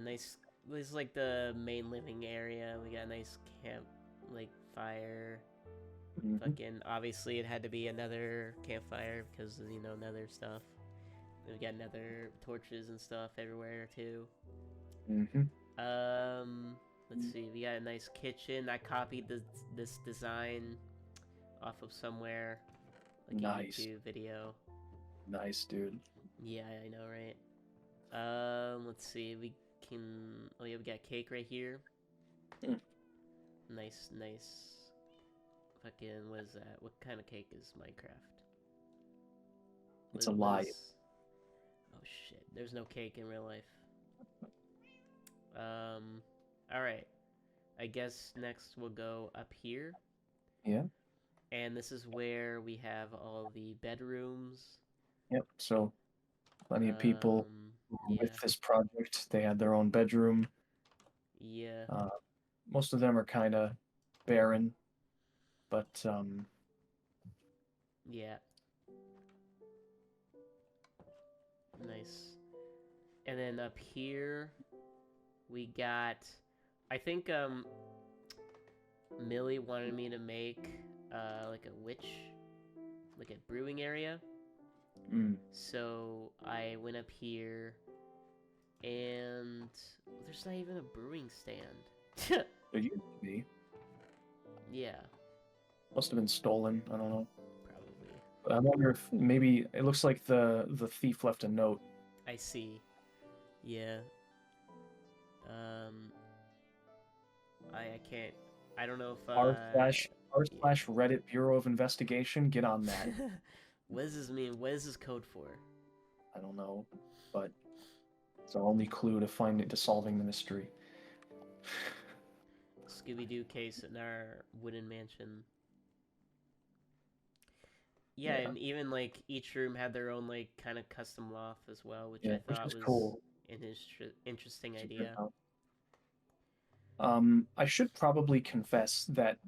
Nice. This is like the main living area. We got a nice camp, like fire. Fucking obviously it had to be another campfire because you know nether stuff. We got nether torches and stuff everywhere too. Let's see. We got a nice kitchen. I copied this design off of somewhere, like a YouTube video. Nice, dude. Yeah, I know, right? Let's see. We got cake right here. Nice. Fucking, what is that? What kind of cake is Minecraft? It's a lie. Oh shit, there's no cake in real life. Alright. I guess next we'll go up here. Yeah. And this is where we have all the bedrooms. Yep, so plenty of people with this project, they had their own bedroom. Yeah. Most of them are kind of barren, but yeah. Nice. And then up here we got, I think Millie wanted me to make like a brewing area. So I went up here, and there's not even a brewing stand. It used to be. Yeah. Must have been stolen. I don't know. Probably. But I wonder if maybe it looks like the thief left a note. I see. Yeah. I can't. I don't know if r/Reddit Bureau of Investigation. Get on that. What does this mean? What is this code for? I don't know, but it's our only clue to solving the mystery. Scooby-Doo case in our wooden mansion. Yeah, and even like each room had their own like kind of custom loft as well, which I thought was cool. An interesting idea. I should probably confess that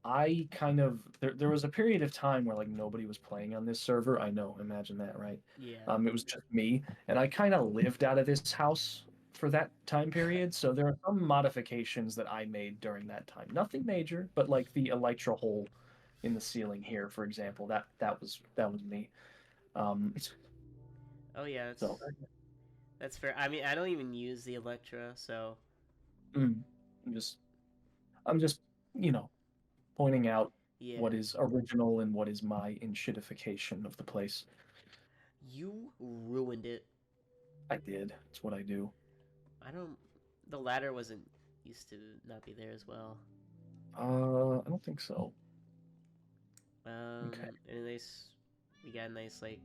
I kind of there was a period of time where like nobody was playing on this server. I know, imagine that, right? Yeah. It was just me, and I kind of lived out of this house for that time period. So there are some modifications that I made during that time. Nothing major, but like the elytra hole in the ceiling here, for example. That was me. Oh yeah, So that's fair. I mean, I don't even use the Electra, so mm, I'm just I'm just you know pointing out yeah. what is original and what is my enshittification of the place. You ruined it. I did. It's what I do. I don't. The ladder wasn't used to not be there as well. I don't think so. Okay. And a nice. We got a nice like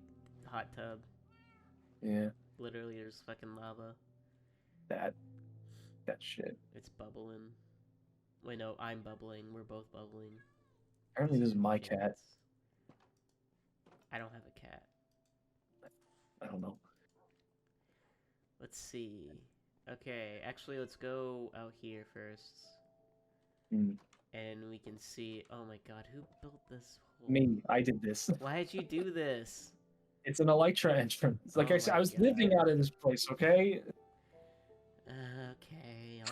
hot tub. Yeah. Literally, there's fucking lava. That that shit. It's bubbling. Wait, no, I'm bubbling. We're both bubbling. Apparently, this is my cat. I don't have a cat. I don't know. Let's see. Okay, actually, let's go out here first. Mm. And we can see. Oh my god, who built this hole? Me. I did this. Why did you do this? It's an Elytra entrance. Like Oh I said, my I was God. living out of this place. Okay.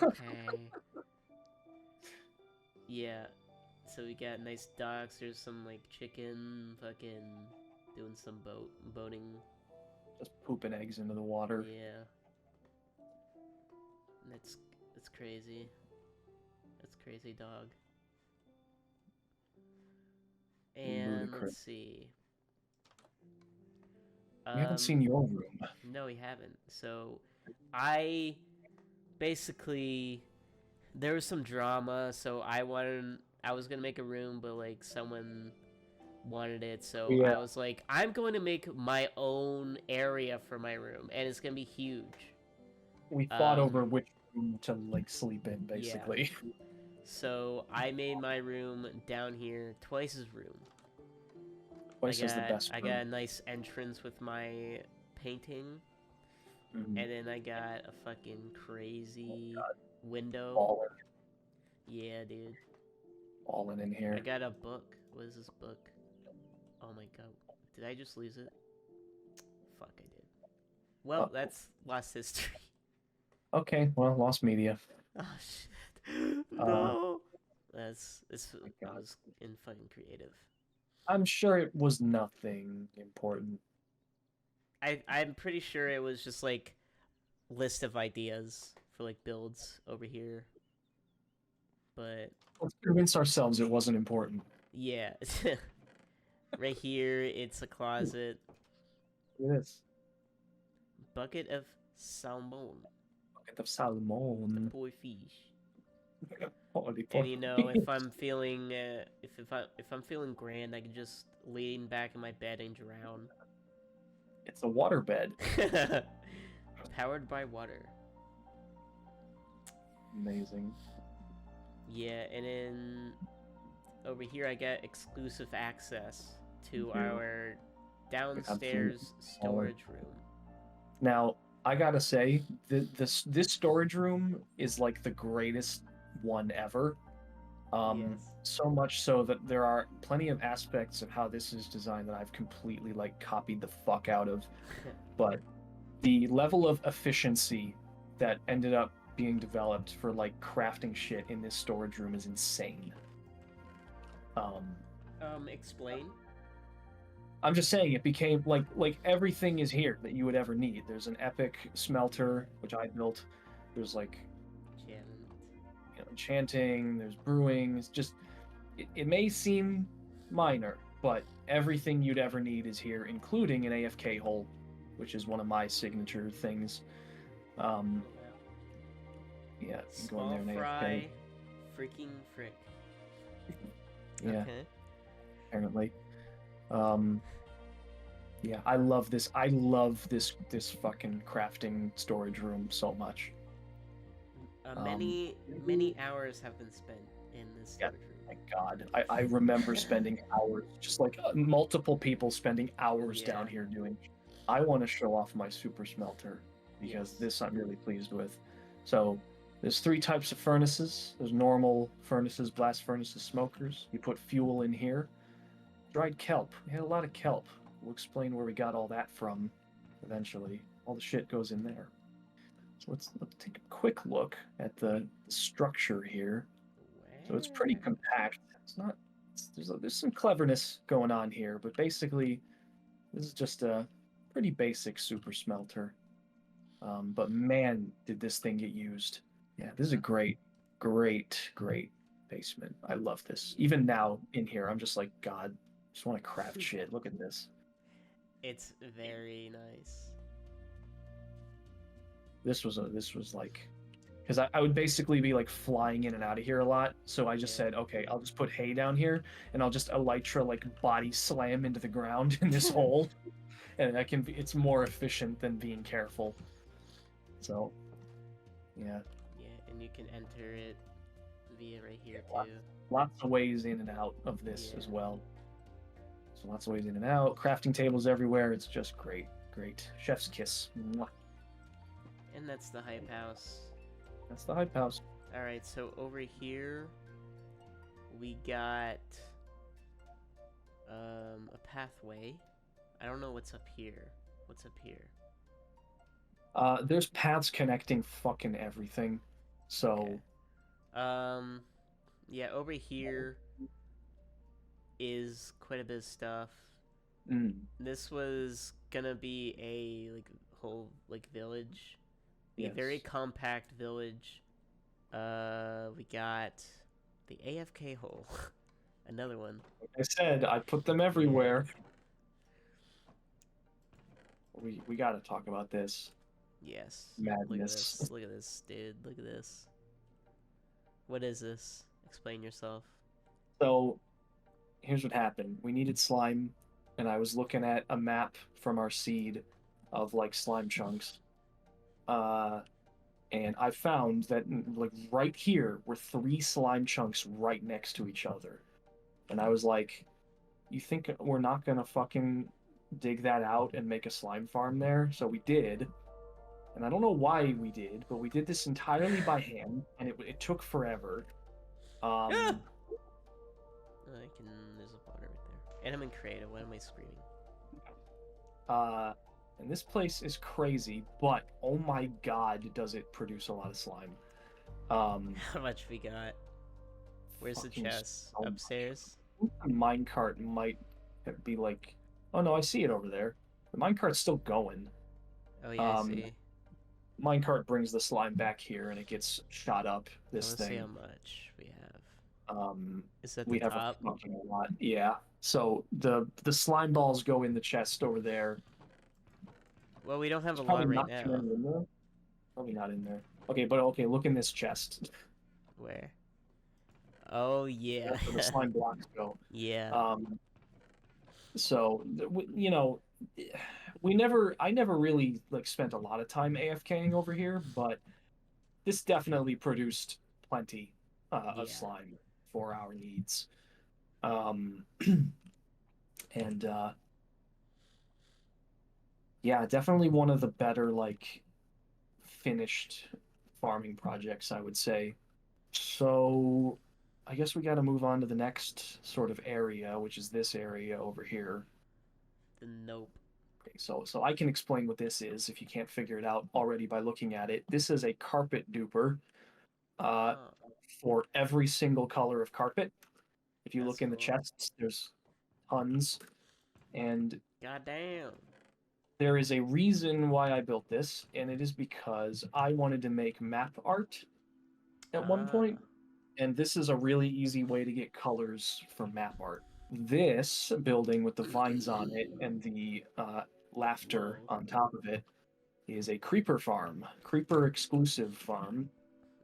Okay. Yeah. So we got nice docks. There's some like chicken, fucking doing some boating. Just pooping eggs into the water. Yeah. That's crazy. That's crazy, dog. And Ludicrous. let's see. We haven't seen your room. No, we haven't. So, I basically there was some drama. So I was gonna make a room, but like someone wanted it. So Yeah. I was like, I'm going to make my own area for my room, and it's gonna be huge. We fought over which room to like sleep in, basically. Yeah. So I made my room down here, Twice's room. Twice is the best room. I got a nice entrance with my painting, and then I got a fucking crazy window. Ballin'. Yeah, dude. Ballin' in here. I got a book. What is this book? Oh my god. Did I just lose it? Fuck, I did. Well, that's lost history. Okay, well, lost media. Oh shit. No. It's I was in fucking creative. I'm sure it was nothing important. I'm pretty sure it was just like list of ideas for like builds over here. But let's convince ourselves it wasn't important. Yeah. Right here, it's a closet. It is. Bucket of salmon. Bucket of salmon. The boy fish. Holy and you know, if I'm feeling if I'm feeling grand, I can just lean back in my bed and drown. It's a water bed. Powered by water. Amazing. Yeah, and then over here I got exclusive access to our downstairs storage room. Now, I gotta say, this storage room is like the greatest one ever. Yes. So much so that there are plenty of aspects of how this is designed that I've completely like copied the fuck out of. But the level of efficiency that ended up being developed for like crafting shit in this storage room is insane. Explain. I'm just saying it became like everything is here that you would ever need. There's an epic smelter which I built. There's like enchanting, there's brewing. It's just it may seem minor, but everything you'd ever need is here, including an AFK hole, which is one of my signature things. Yeah, Small going there and fry, freaking frick. Yeah. Okay. Apparently. Yeah, I love this. I love this fucking crafting storage room so much. Many hours have been spent in this storage room. My God, I remember spending hours, just like multiple people spending hours down here doing. I want to show off my super smelter because this I'm really pleased with. So there's 3 types of furnaces. There's normal furnaces, blast furnaces, smokers. You put fuel in here. Dried kelp. We had a lot of kelp. We'll explain where we got all that from eventually. All the shit goes in there. So let's take a quick look at the structure here. So it's pretty compact. It's not there's some cleverness going on here, but basically, this is just a pretty basic super smelter. But man, did this thing get used. Yeah, this is a great basement. I love this. Even now in here, I'm just like, God, I just want to craft shit. Look at this. It's very nice. This was like, because I would basically be like flying in and out of here a lot. So I just said, okay, I'll just put hay down here, and I'll just elytra like body slam into the ground in this hole, and it's more efficient than being careful. So, yeah. Yeah, and you can enter it via right here too. Lots of ways in and out of this as well. So lots of ways in and out. Crafting tables everywhere. It's just great. Chef's kiss. Mwah. And that's the hype house. That's the hype house. Alright, so over here we got a pathway. I don't know what's up here. What's up here? There's paths connecting fucking everything. So okay. Yeah, over here is quite a bit of stuff. This was gonna be a whole village. A very compact village. We got the AFK hole. Another one. Like I said, I put them everywhere. Yeah. We gotta talk about this. Yes. Madness. Look at this, dude. Look at this. What is this? Explain yourself. So, here's what happened. We needed slime, and I was looking at a map from our seed of like slime chunks. And I found that like right here were 3 slime chunks right next to each other. And I was like, you think we're not gonna fucking dig that out and make a slime farm there? So we did. And I don't know why we did, but we did this entirely by hand, and it took forever. There's a water right there. And I'm in creative. Why am I screaming? And this place is crazy, but oh my god, does it produce a lot of slime. How much we got? Where's the chest? So upstairs? The minecart might be like... Oh no, I see it over there. The minecart's still going. Oh yeah, I see. Minecart brings the slime back here, and it gets shot up this thing. Let's see how much we have. Is that we the top? Have a lot. Yeah. So the slime balls go in the chest over there. Well, we don't have a lot right now. Probably not in there. Okay, but okay, look in this chest. Where? Oh yeah. That's where the slime blocks go. Yeah. So you know, I never really spent a lot of time AFKing over here, but this definitely produced plenty of slime for our needs. And yeah, definitely one of the better finished farming projects, I would say. So I guess we got to move on to the next sort of area, which is this area over here. Nope. Okay, so I can explain what this is if you can't figure it out already by looking at it. This is a carpet duper for every single color of carpet. If you look in the chests, there's tons. And goddamn. There is a reason why I built this, and it is because I wanted to make map art at one point, and this is a really easy way to get colors for map art. This building with the vines on it and the laughter on top of it is a creeper farm, creeper exclusive farm.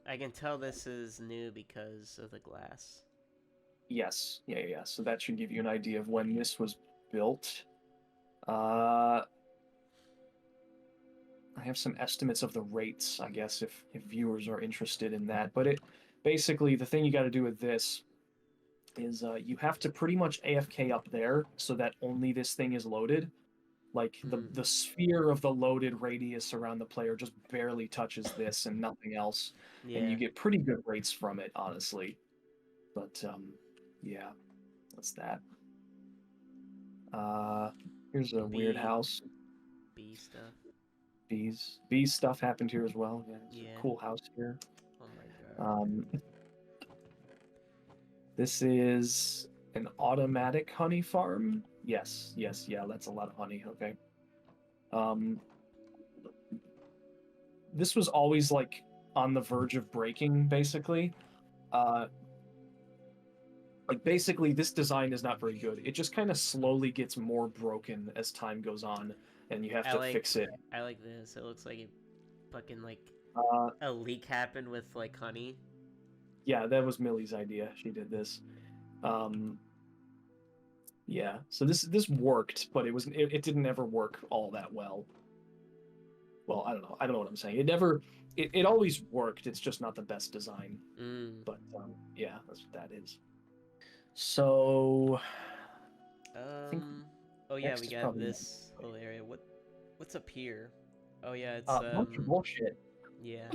I can tell this is new because of the glass. Yes, yeah. So that should give you an idea of when this was built. I have some estimates of the rates, I guess, if viewers are interested in that. But basically, the thing you got to do with this is you have to pretty much AFK up there so that only this thing is loaded. Like, the sphere of the loaded radius around the player just barely touches this and nothing else. Yeah. And you get pretty good rates from it, honestly. But, yeah, that's that. Here's a weird house. Bee stuff. Bees stuff happened here as well. Yeah, it's a cool house here. Oh my god. This is An automatic honey farm? Yes, yes, yeah, that's a lot of honey, okay. This was always like on the verge of breaking, basically. Like basically this design is not very good. It just kind of slowly gets more broken as time goes on, and you have to fix it. I like this. It looks like it fucking like Uh, a leak happened with like honey. yeah, that was Millie's idea. She did this. Yeah, so this worked, but it didn't ever work all that well. Well, I don't know. I don't know what I'm saying. It always worked. It's just not the best design. But yeah, that's what that is. So oh yeah, we got this whole area. What's up here? Oh yeah, it's bunch of bullshit. Yeah.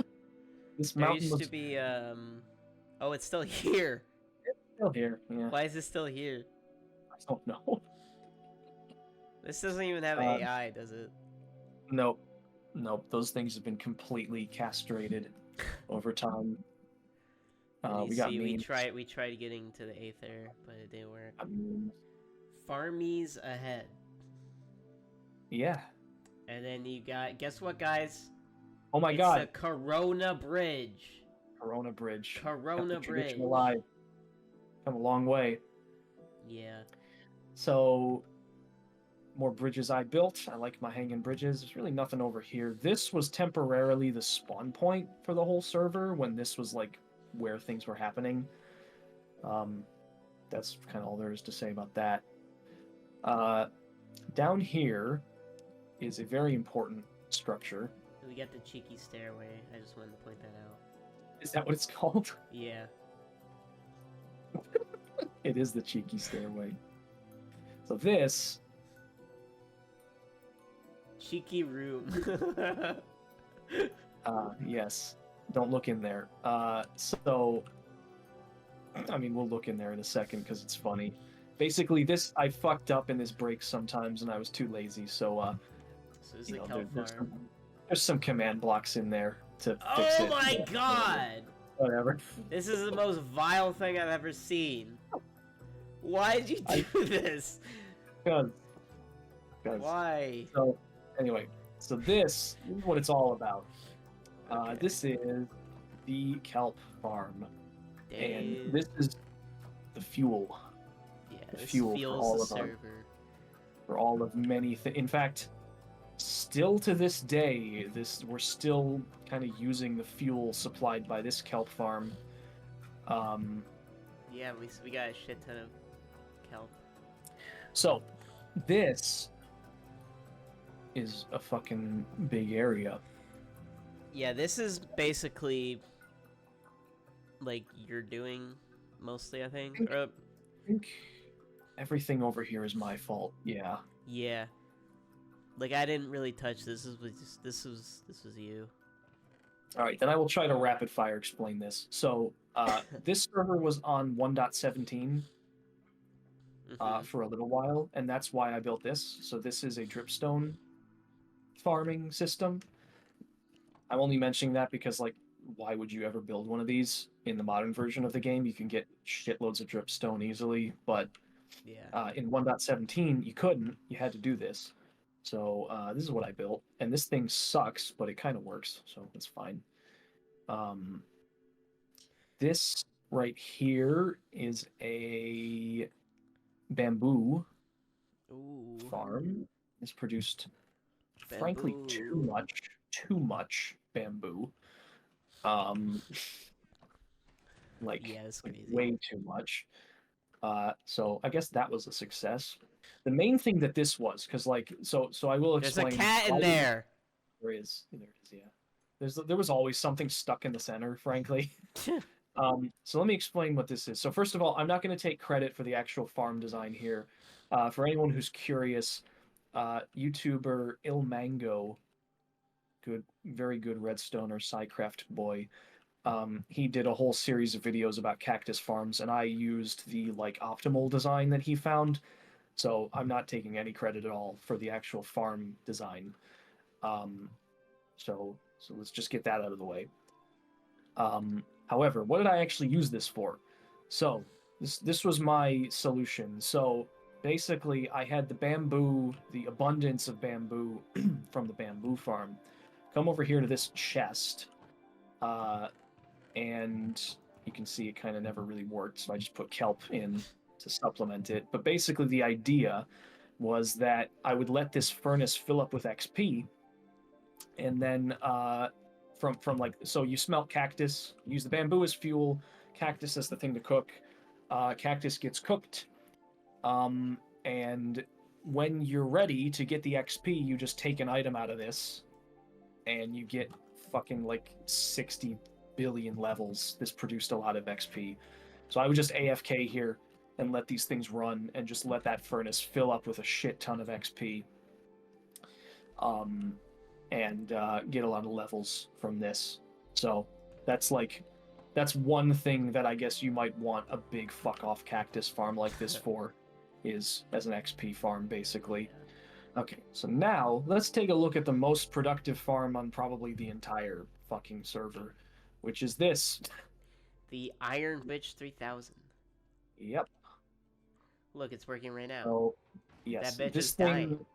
This there mountain used to be oh, it's still here. It's still here. Yeah. Why is it still here? I don't know. This doesn't even have AI, does it? Nope. Nope. Those things have been completely castrated over time. We got we tried getting to the 8th air, but it didn't work. Farmies ahead. Yeah. And then you got, guess what, guys? Oh my god. It's a Corona Bridge. Corona Bridge. Corona Bridge. Alive. Come a long way. Yeah. So, more bridges I built. I like my hanging bridges. There's really nothing over here. This was temporarily the spawn point for the whole server when this was like where things were happening. That's kind of all there is to say about that. Down here is a very important structure. We got the cheeky stairway. I just wanted to point that out. Is that what it's called? Yeah. It is the cheeky stairway. So this... Cheeky room. Yes. Don't look in there. So... I mean, we'll look in there in a second because it's funny. Basically, I fucked up in this break sometimes and I was too lazy, so this is a kelp farm. There's some command blocks in there to fix it. Oh my god! Whatever. This is the most vile thing I've ever seen. Why did you do this? Because. Why? So, anyway, so this is what it's all about. Okay. This is the kelp farm. Damn. And this is the fuel. Yeah, the fuel for all of many things. In fact, still to this day, we're still kind of using the fuel supplied by this kelp farm. Yeah, we got a shit ton of kelp. So, this is a fucking big area. Yeah, this is basically like you're doing mostly, I think. I think everything over here is my fault. Yeah. Yeah. Like I didn't really touch this. This was you. All right, then I will try to rapid fire explain this. So, this server was on 1.17 for a little while, and that's why I built this. So this is a dripstone farming system. I'm only mentioning that because, like, why would you ever build one of these in the modern version of the game? You can get shitloads of dripstone easily, but in 1.17 you couldn't. You had to do this. So this is what I built, and this thing sucks, but it kind of works, so it's fine. This right here is a bamboo farm. It's produced, frankly, too much bamboo. Like, yeah, that's crazy. Way too much. So I guess that was a success. The main thing that this was, because like, so I will explain. There's a cat in there. There is, yeah. There was always something stuck in the center, frankly. So let me explain what this is. So first of all, I'm not going to take credit for the actual farm design here. For anyone who's curious, YouTuber Ilmango, very good redstoner, Psycraft boy. He did a whole series of videos about cactus farms, and I used the like optimal design that he found. So I'm not taking any credit at all for the actual farm design. So let's just get that out of the way. However, what did I actually use this for? So This was my solution. So basically, I had the bamboo, the abundance of bamboo from the bamboo farm, come over here to this chest, and you can see it kind of never really worked. So I just put kelp in to supplement it. But basically, the idea was that I would let this furnace fill up with XP, and then from like, so you smelt cactus, use the bamboo as fuel, cactus as the thing to cook. Cactus gets cooked, and when you're ready to get the XP, you just take an item out of this, and you get fucking like 60 billion levels. This produced a lot of XP. So I would just AFK here and let these things run and just let that furnace fill up with a shit ton of XP. And get a lot of levels from this. So that's one thing that I guess you might want a big fuck off cactus farm like this for, is as an XP farm basically. Okay, so now let's take a look at the most productive farm on probably the entire fucking server, which is this. The Iron Bitch 3000. Yep. Look, it's working right now. So, yes, that bitch this is thing. dying.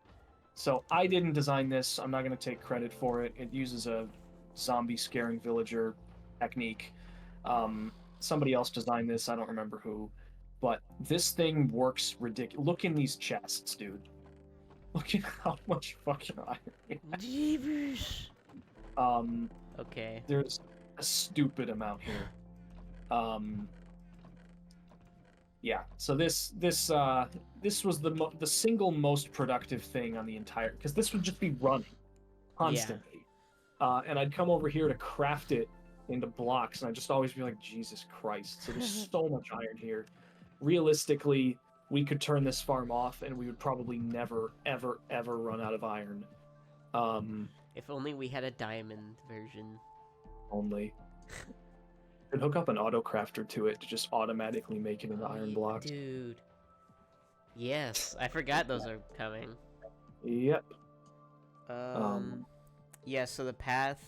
So I didn't design this. I'm not going to take credit for it. It uses a zombie scaring villager technique. Somebody else designed this. I don't remember who. But this thing works ridiculous. Look in these chests, dude. Look at how much fucking iron. Jeebers. Okay. There's a stupid amount here. Yeah. So this was the single most productive thing on the entire, because this would just be running constantly. Yeah. And I'd come over here to craft it into blocks, and I'd just always be like, Jesus Christ. So there's so much iron here. Realistically, we could turn this farm off and we would probably never, ever, ever run out of iron. If only we had a diamond version. Only. Could hook up an auto crafter to it to just automatically make it into iron blocks. Dude. Yes, I forgot those are coming. Yep. Yeah, so the path,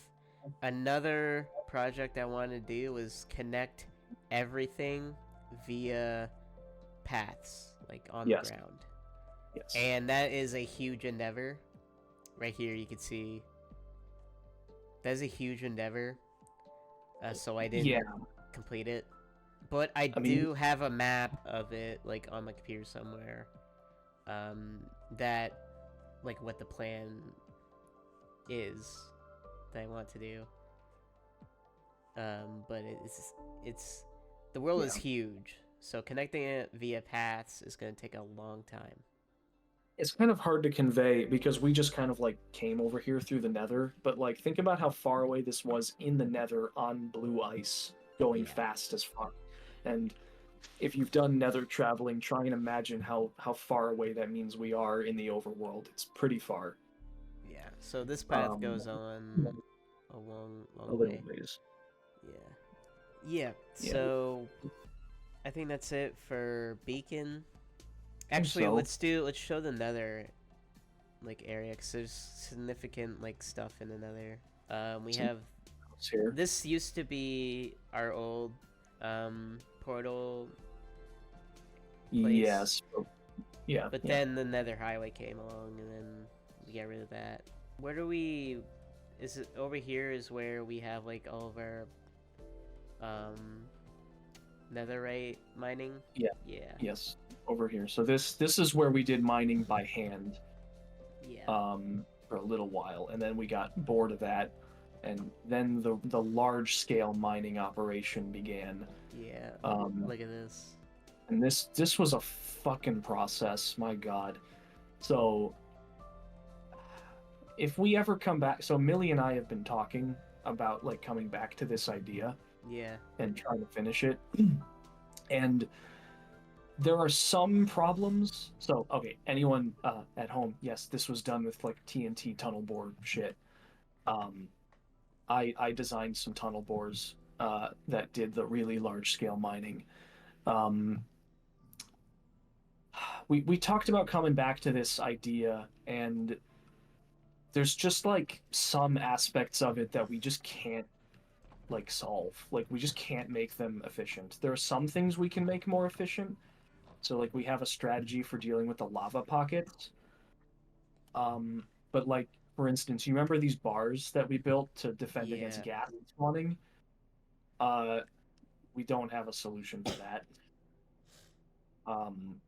another project I wanted to do was connect everything via paths, like on the ground. Yes. And that is a huge endeavor. Right here you can see that is a huge endeavor. So I didn't complete it. But I do have a map of it, like, on my computer somewhere. That, like, what the plan is that I want to do. But it's the world is huge, so connecting it via paths is going to take a long time. It's kind of hard to convey because we just kind of like came over here through the nether, but like think about how far away this was in the nether on blue ice, going fast as fuck. And if you've done nether traveling, try and imagine how far away that means we are in the overworld. It's pretty far. Yeah, so this path goes on a long way. Ways. Yeah, so I think that's it for Beacon. Actually, let's show the nether, like, area, because there's significant, like, stuff in the nether. We have, this used to be our old, portal place. Yes. Yeah. But then the nether highway came along, and then we got rid of that. Where do we, is it over here is where we have, like, all of our, netherite mining? Yeah. Yes. Over here. So this is where we did mining by hand. Yeah. For a little while, and then we got bored of that, and then the large scale mining operation began. Yeah. Look at this. And this was a fucking process, my god. So if we ever come back, so Millie and I have been talking about like coming back to this idea. Yeah. And trying to finish it. And there are some problems. So, okay, anyone at home, yes, this was done with like TNT tunnel bore shit. I designed some tunnel bores that did the really large scale mining. We talked about coming back to this idea, and there's just like some aspects of it that we just can't like solve. Like we just can't make them efficient. There are some things we can make more efficient. So like we have a strategy for dealing with the lava pockets. But like for instance, you remember these bars that we built to defend against Yeah. gas spawning? Uh, we don't have a solution for that. Um,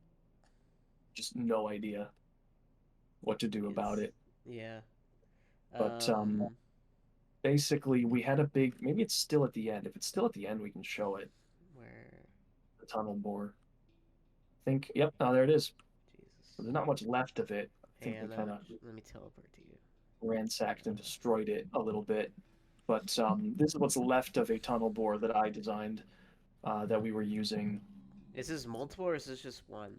just no idea what to do about it. Yeah. But basically, we had a big. Maybe it's still at the end. If it's still at the end, we can show it. Where? The tunnel bore. I think. Yep. Oh, there it is. Jesus. So there's not much left of it. I think we And kind of let me teleport to you. ransacked and destroyed it a little bit. But this is what's left of a tunnel bore that I designed that we were using. Is this multiple or is this just one?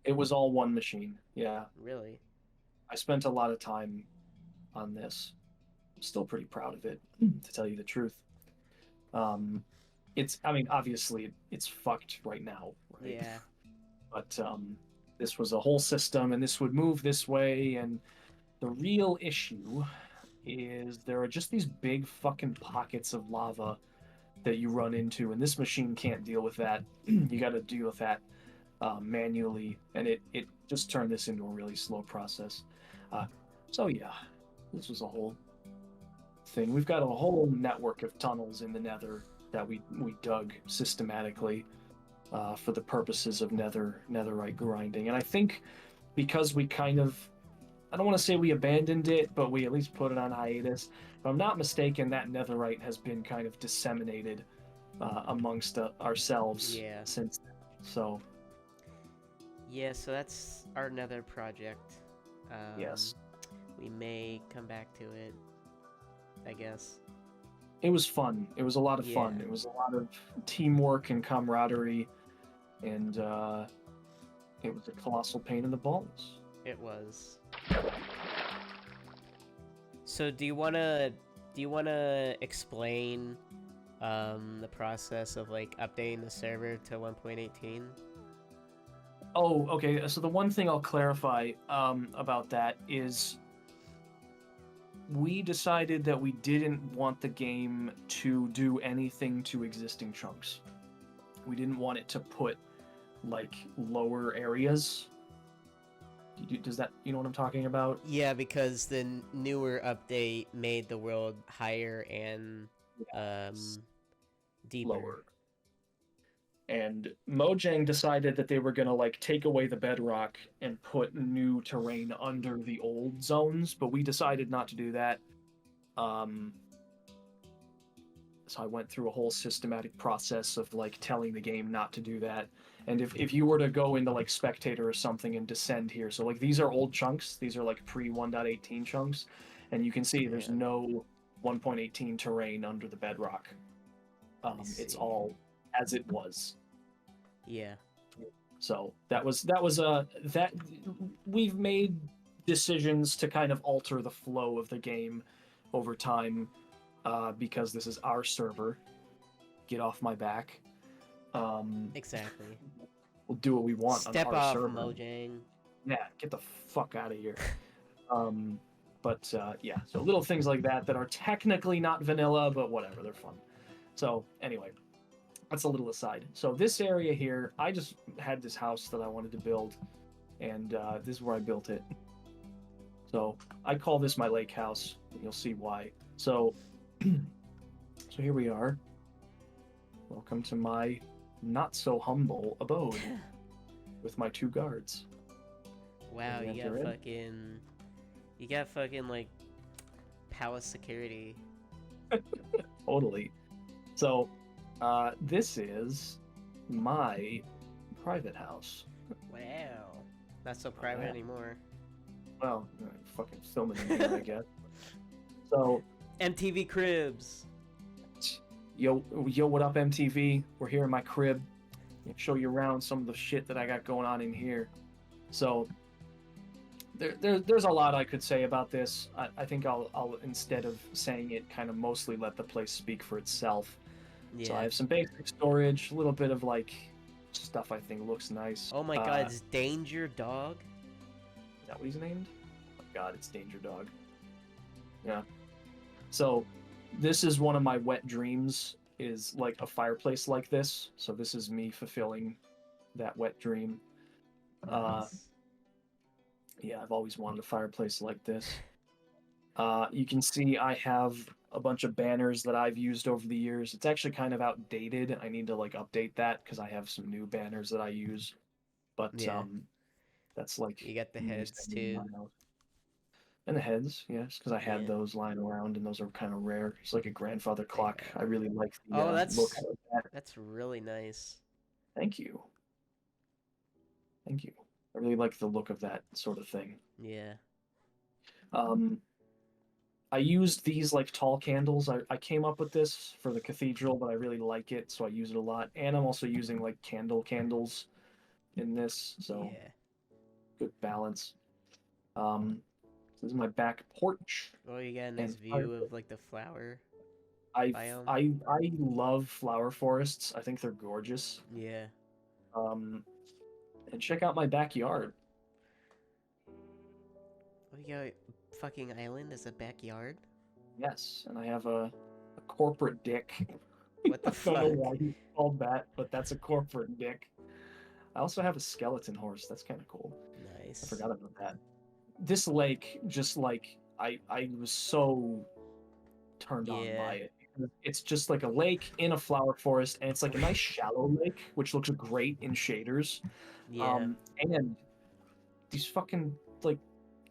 It was all one machine. Yeah. Really? I spent a lot of time on this. I'm still pretty proud of it, to tell you the truth. I mean, obviously it's fucked right now, right? Yeah. But this was a whole system, and this would move this way, and the real issue is there are just these big fucking pockets of lava that you run into, and this machine can't deal with that. You got to deal with that manually, and it just turned this into a really slow process. So yeah, this was a whole thing. We've got a whole network of tunnels in the Nether that we dug systematically for the purposes of netherite grinding, and I think because we kind of, I don't want to say we abandoned it, but we at least put it on hiatus. If I'm not mistaken, that netherite has been kind of disseminated amongst ourselves since then. So yeah, so that's our nether project. Yes. We may come back to it, I guess. It was fun. It was a lot of fun. It was a lot of teamwork and camaraderie, and it was a colossal pain in the balls. It was. So do you wanna explain the process of like updating the server to 1.18? Oh, okay. So the one thing I'll clarify about that is we decided that we didn't want the game to do anything to existing chunks. We didn't want it to put like lower areas. Does that, you know what I'm talking about? Yeah, because the newer update made the world higher and deeper. Lower. And Mojang decided that they were going to like take away the bedrock and put new terrain under the old zones, but we decided not to do that. So I went through a whole systematic process of like telling the game not to do that. And if you were to go into like Spectator or something and descend here, so like these are old chunks, these are like pre 1.18 chunks, and you can see there's no 1.18 terrain under the bedrock. It's all as it was. Yeah. So that we've made decisions to kind of alter the flow of the game over time because this is our server. Get off my back. Exactly. We'll do what we want Step on our off, server. Mojang. Yeah, get the fuck out of here. Yeah, so little things like that are technically not vanilla, but whatever, they're fun. So anyway, that's a little aside. So this area here, I just had this house that I wanted to build, and this is where I built it. So I call this my lake house, and you'll see why. So, so here we are. Welcome to my not so humble abode with my 2 guards. Wow, you got fucking like palace security. Totally. So, this is my private house. Wow. Not so private anymore. Well, fucking filming in here, I guess. So, MTV Cribs. Yo, what up, MTV? We're here in my crib. I'll show you around some of the shit that I got going on in here. So, there's a lot I could say about this. I think I'll instead of saying it, kind of mostly let the place speak for itself. Yeah. So I have some basic storage, a little bit of like stuff I think looks nice. Oh my god, it's Danger Dog? Is that what he's named? Oh my god, it's Danger Dog. Yeah. So this is one of my wet dreams, is like a fireplace like this. So this is me fulfilling that wet dream. Nice. Yeah, I've always wanted a fireplace like this. You can see I have a bunch of banners that I've used over the years. It's actually kind of outdated. I need to like update that because I have some new banners that I use. But Yeah. that's like You got the me heads standing in too. my house. And the heads, yes, because I had Yeah. those lying around and those are kind of rare. It's like a grandfather They clock. are. I really like the Oh, look of that. that's really nice. Thank you. Thank you. I really like the look of that sort of thing. Yeah. Um, I used these like tall candles. I came up with this for the cathedral, but I really like it, so I use it a lot. And I'm also using like candles in this, so Yeah. good balance. This is my back porch Oh, you got a nice and view of like the flower I biome. I love flower forests. I think they're gorgeous. Yeah. Um, and check out my backyard. Oh, you got a fucking island as a backyard? Yes, and I have a corporate dick. What the I don't know fuck? why he's called that, but that's a corporate dick. I also have a skeleton horse. That's kind of cool. I Nice. forgot about that. This lake, just like I was so turned on by it. It's just like a lake in a flower forest, and it's like a nice shallow lake, which looks great in shaders. Yeah. And these fucking like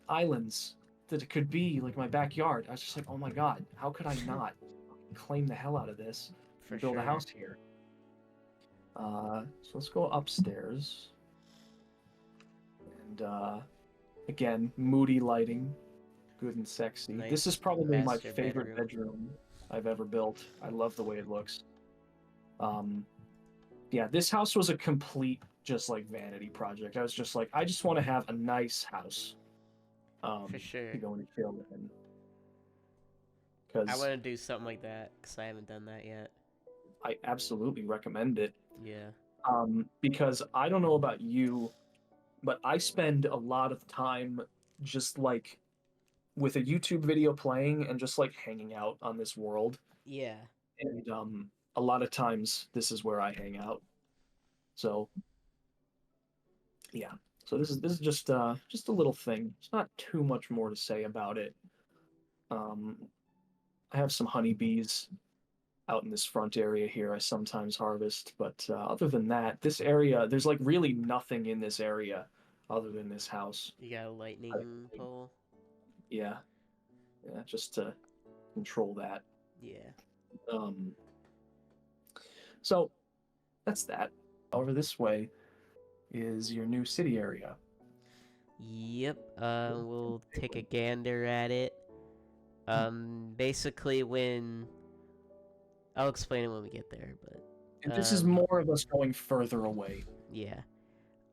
islands that it could be like my backyard. I was just like, oh my god, how could I not claim the hell out of this For and build sure. a house here? So let's go upstairs. And again, moody lighting, good and sexy. Nice This is probably my master favorite bedroom I've ever built. I love the way it looks. Yeah, this house was a complete just like vanity project. I was just like, I just want to have a nice house. For sure. To go and chill in. I Because want to do something like that because I haven't done that yet. I absolutely recommend it. Yeah. Because I don't know about you, but I spend a lot of time just like with a YouTube video playing and just like hanging out on this world. Yeah. And a lot of times this is where I hang out. So yeah. So this is just a little thing. It's not too much more to say about it. I have some honeybees out in this front area here I sometimes harvest, but other than that, this area, there's like really nothing in this area other than this house. You got a lightning pole? Yeah. Yeah, just to control that. Yeah. So that's that. Over this way is your new city area. Yep. We'll take a gander at it. Basically when I'll explain it when we get there, but And this is more of us going further away. yeah.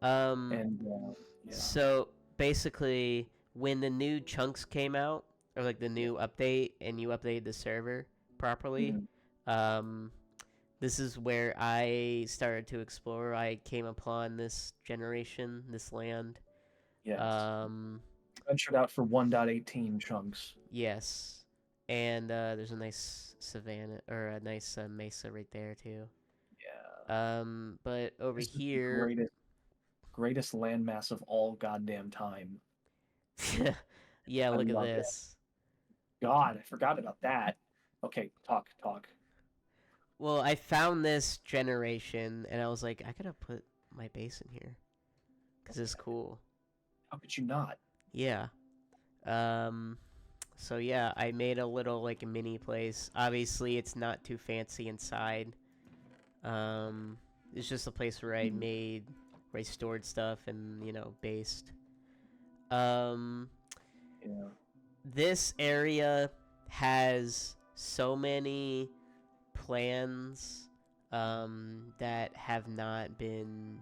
And yeah. So basically when the new chunks came out, or like the new update, and you updated the server properly, this is where I started to explore. I came upon this generation, this land. Yes. Ventured out for 1.18 chunks. Yes. And there's a nice savanna, or a nice mesa right there too. Yeah. But over This here, is the greatest landmass of all goddamn time. yeah, look at this. God, I forgot about that. Okay, talk. Well, I found this generation, and I was like, I gotta put my base in here, cause it's cool. How could you not? Yeah. So yeah, I made a little like a mini place. Obviously, it's not too fancy inside. It's just a place where I made, where I stored stuff and based. Yeah. This area has so many plans that have not been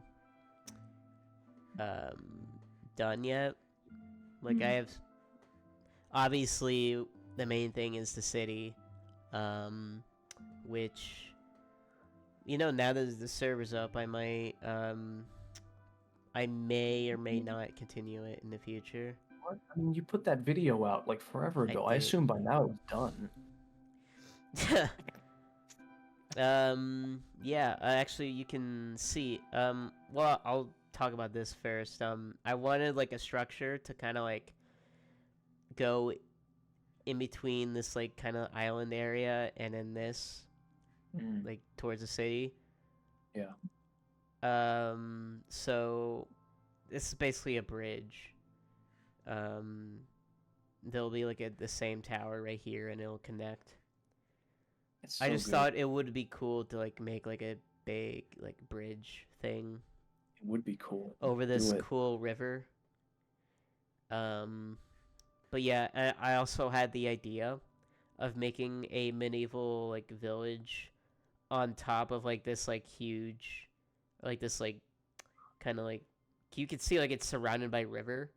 done yet. Like I have, obviously the main thing is the city, which now that the server's up, I might I may or may not continue it in the future. What? I mean, you put that video out like forever ago. I assume by now it's done. Yeah, actually you can see. Well, I'll talk about this first. I wanted like a structure to kind of like go in between this like kind of island area and then this like towards the city. Yeah. So this is basically a bridge. Um, there'll be like the same tower right here, and it'll connect. It's I so just good. thought it would be cool to like make like a big like bridge thing It would be cool. over Do this it. cool river. Um, but yeah, I also had the idea of making a medieval like village on top of like this like huge, like this like kind of like you can see like it's surrounded by river.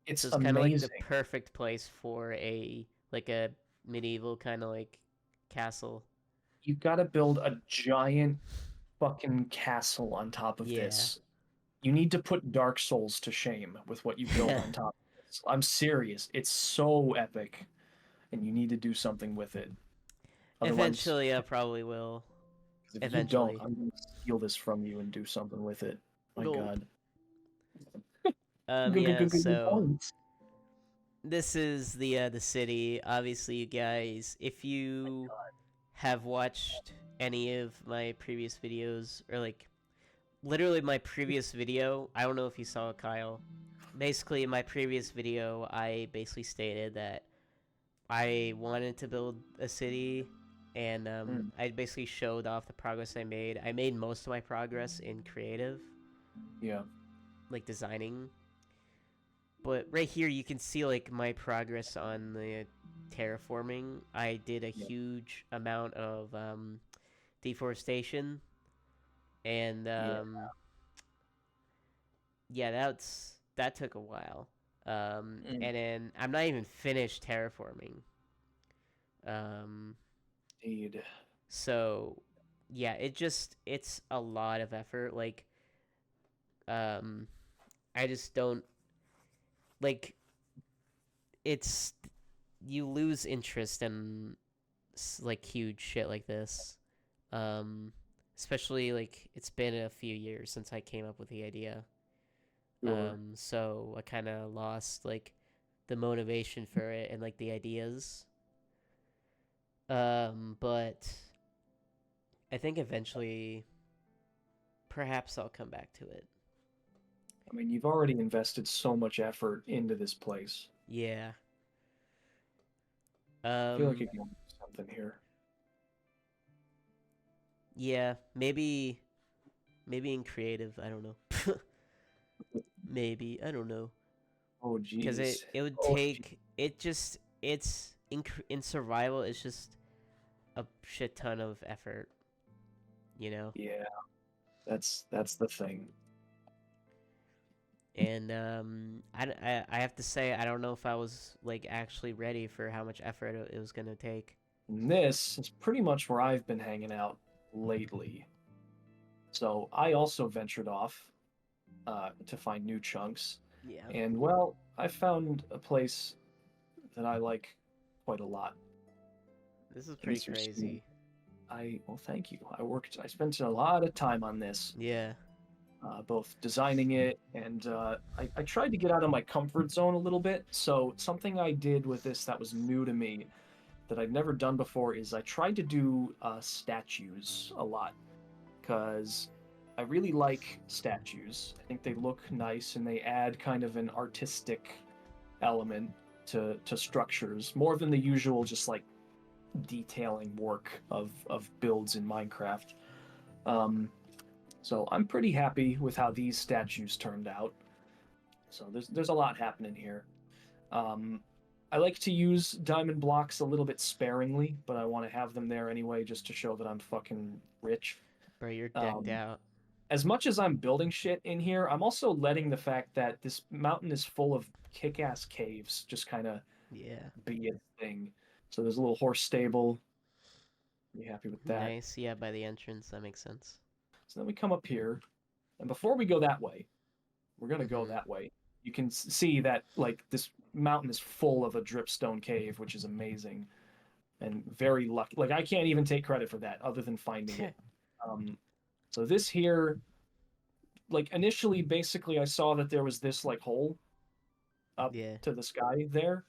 So It's it's kind of like the amazing. perfect place for a like a medieval kind of like castle. You've got to build a giant fucking castle on top of Yeah. this. You need to put Dark Souls to shame with what you build on top of this. I'm serious. It's so epic, and you need to do something with it. Otherwise, Eventually, I probably will. if you don't, Eventually. I'm going to steal this from you and do something with it. My Go. God. Yeah, Good so points. this is the city. Obviously, you guys, if you have watched any of my previous videos or like literally my previous video, I don't know if you saw it, Kyle. Basically, in my previous video, I basically stated that I wanted to build a city, and I basically showed off the progress I made. I made most of my progress in creative, Yeah. like designing. But right here, you can see like my progress on the terraforming. I did a huge amount of deforestation, and yeah, that took a while. And then I'm not even finished terraforming. Indeed. So yeah, it's a lot of effort. Like, I just don't like it's you lose interest in like huge shit like this. Um, especially like it's been a few years since I came up with the idea. Sure. So I kind of lost like the motivation for it and like the ideas. But I think eventually, perhaps I'll come back to it. I mean, you've already invested so much effort into this place. Yeah. I feel like you can do something here. Yeah. Maybe in creative. I don't know. Maybe I don't know. Oh, Because jeez. it would Oh, take it just it's in survival. It's just a shit ton of effort. You know. yeah. That's the thing. And I have to say I don't know if I was like actually ready for how much effort it was gonna take. And this is pretty much where I've been hanging out lately. So I also ventured off to find new chunks. Yeah. And well, I found a place that I like quite a lot. This is In pretty Eastern crazy. well, thank you. I spent a lot of time on this, Yeah. both designing it and I tried to get out of my comfort zone a little bit. So something I did with this that was new to me that I'd never done before is I tried to do statues a lot because I really like statues. I think they look nice and they add kind of an artistic element to structures more than the usual just like detailing work of builds in Minecraft. So I'm pretty happy with how these statues turned out. So there's a lot happening here. I like to use diamond blocks a little bit sparingly, but I want to have them there anyway just to show that I'm fucking rich. Bro, you're decked out. As much as I'm building shit in here, I'm also letting the fact that this mountain is full of kick-ass caves just kind of Yeah. be a thing. So there's a little horse stable. Be happy with that. Nice. Yeah, by the entrance, that makes sense. So then we come up here, and before we go that way, we're gonna go that way. You can see that like this mountain is full of a dripstone cave, which is amazing. and very lucky. Like, I can't even take credit for that other than finding it. So this here, like, initially, basically, I saw that there was this, like, hole up Yeah. to the sky there,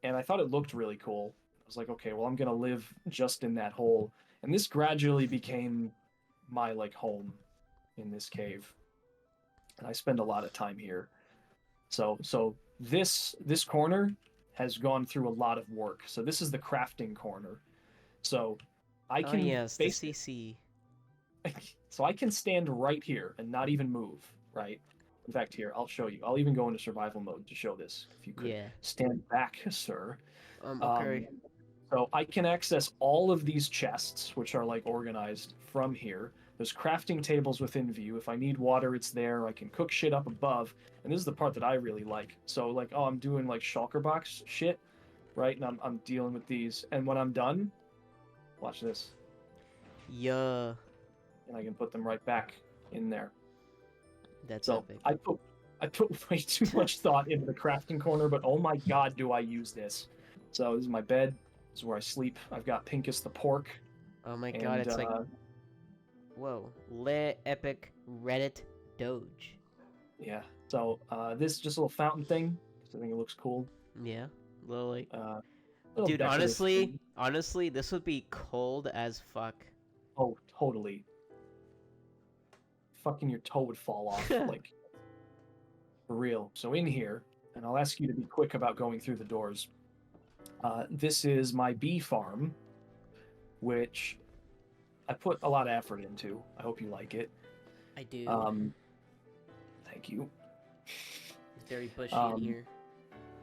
and I thought it looked really cool. I was like, okay, well, I'm gonna live just in that hole. And this gradually became my, like, home in this cave. And I spend a lot of time here. So this corner has gone through a lot of work. So this is the crafting corner. So I Oh can yes, the CC. so I can stand right here and not even move, right? In fact, here, I'll show you. I'll even go into survival mode to show this. If you could stand back, sir. Okay. So I can access all of these chests, which are like organized from here. There's crafting tables within view. If I need water, it's there. I can cook shit up above. And this is the part that I really like. So like, oh, I'm doing like shulker box shit, right? And I'm dealing with these. And when I'm done, watch this. Yeah. And I can put them right back in there. That's so epic. I put way too much thought into the crafting corner, but oh my god, do I use this. So this is my bed. This is where I sleep. I've got Pincus the pork. Oh my god, it's like... Whoa. Le epic Reddit Doge. Yeah. So this is just a little fountain thing. I think it looks cool. Yeah. Little like... little dude, honestly, this would be cold as fuck. Oh, totally. Fucking your toe would fall off, like, for real. So in here, and I'll ask you to be quick about going through the doors. This is my bee farm, which I put a lot of effort into. I hope you like it. I do. Thank you. It's very bushy in here.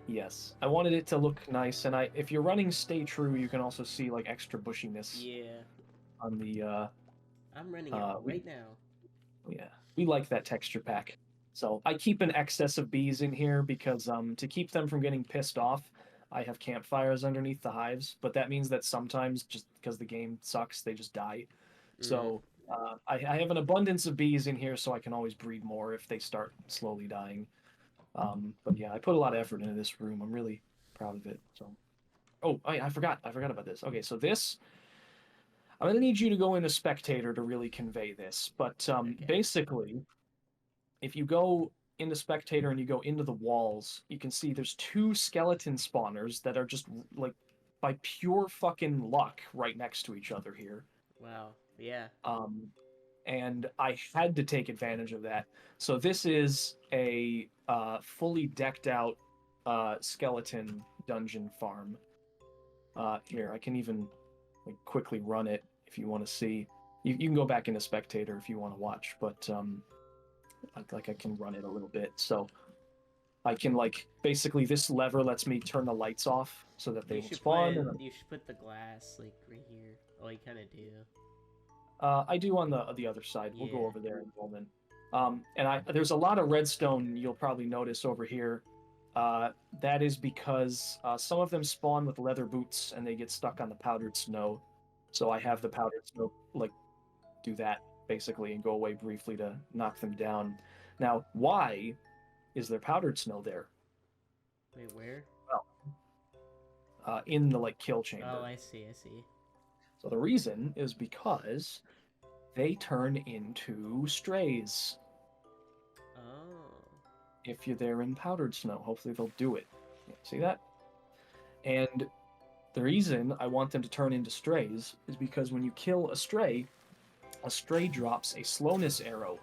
Yes, I wanted it to look nice, and if you're running Stay True, you can also see like extra bushiness. Yeah. On the. I'm running it right now. Yeah, we like that texture pack. So I keep an excess of bees in here because to keep them from getting pissed off, I have campfires underneath the hives. But that means that sometimes, just because the game sucks, they just die. So I have an abundance of bees in here, so I can always breed more if they start slowly dying. But yeah, I put a lot of effort into this room. I'm really proud of it. So, oh, I forgot about this. Okay, so this. I'm gonna need you to go into spectator to really convey this, but basically, if you go into spectator and you go into the walls, you can see there's two skeleton spawners that are just like by pure fucking luck right next to each other here. Wow. Yeah. And I had to take advantage of that. So this is a fully decked out skeleton dungeon farm. Here, I can even like quickly run it if you want to see. You can go back into spectator if you want to watch, but I can run it a little bit. So I can like basically this lever lets me turn the lights off so that they will spawn. You should put the glass like right here. Oh, you kind of do. I do on the other side. We'll go over there in a moment. And there's a lot of redstone you'll probably notice over here. That is because some of them spawn with leather boots and they get stuck on the powdered snow. So I have the powdered snow like do that basically and go away briefly to knock them down. Now, why is there powdered snow there? Wait, where? Well, in the like kill chamber. Oh, I see. So the reason is because they turn into strays. Oh. If you're there in powdered snow, hopefully they'll do it. See that? And the reason I want them to turn into strays is because when you kill a stray drops a slowness arrow.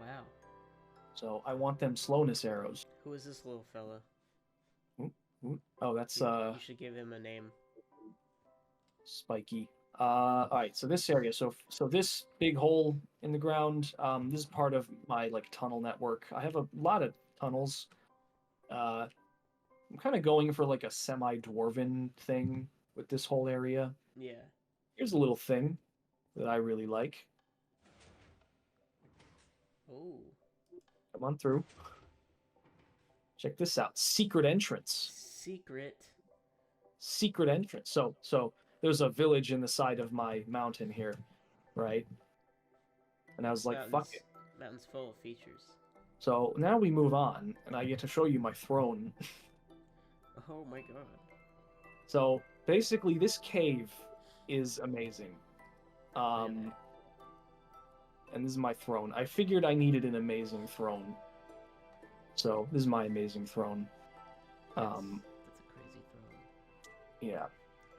Wow. So I want them slowness arrows. Who is this little fella? Oh, that's You should give him a name. Spiky. All right, so this area, so this big hole in the ground, this is part of my like tunnel network. I have a lot of tunnels. I'm kind of going for like a semi-dwarven thing with this whole area. Yeah. Here's a little thing that I really like. Oh. Come on through. Check this out. Secret entrance. Secret entrance. So there's a village in the side of my mountain here, right? And I was like, fuck it. Mountain's full of features. So now we move on, and I get to show you my throne. Oh my god. So basically, this cave is amazing. And this is my throne. I figured I needed an amazing throne. So this is my amazing throne. That's a crazy throne. Yeah.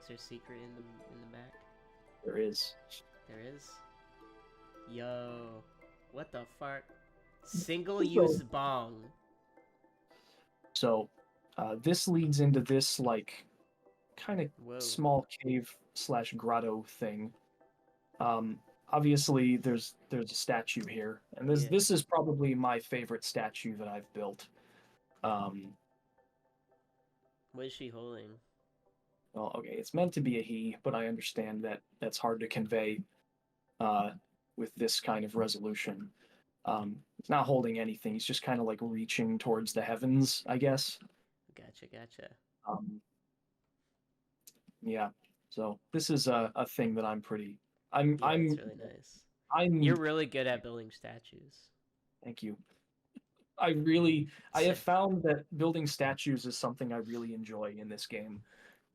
Is there a secret in the back? There is. There is? Yo. What the fuck? Single-use bong. So, this leads into this, like, kind of small cave / grotto thing. Obviously, there's a statue here, and this is probably my favorite statue that I've built. What is she holding? Well, okay, it's meant to be a he, but I understand that that's hard to convey with this kind of resolution. He's not holding anything. He's just kind of like reaching towards the heavens, I guess. Gotcha. Yeah. So this is a thing that I'm pretty. It's really nice. You're really good at building statues. Thank you. I have found that building statues is something I really enjoy in this game.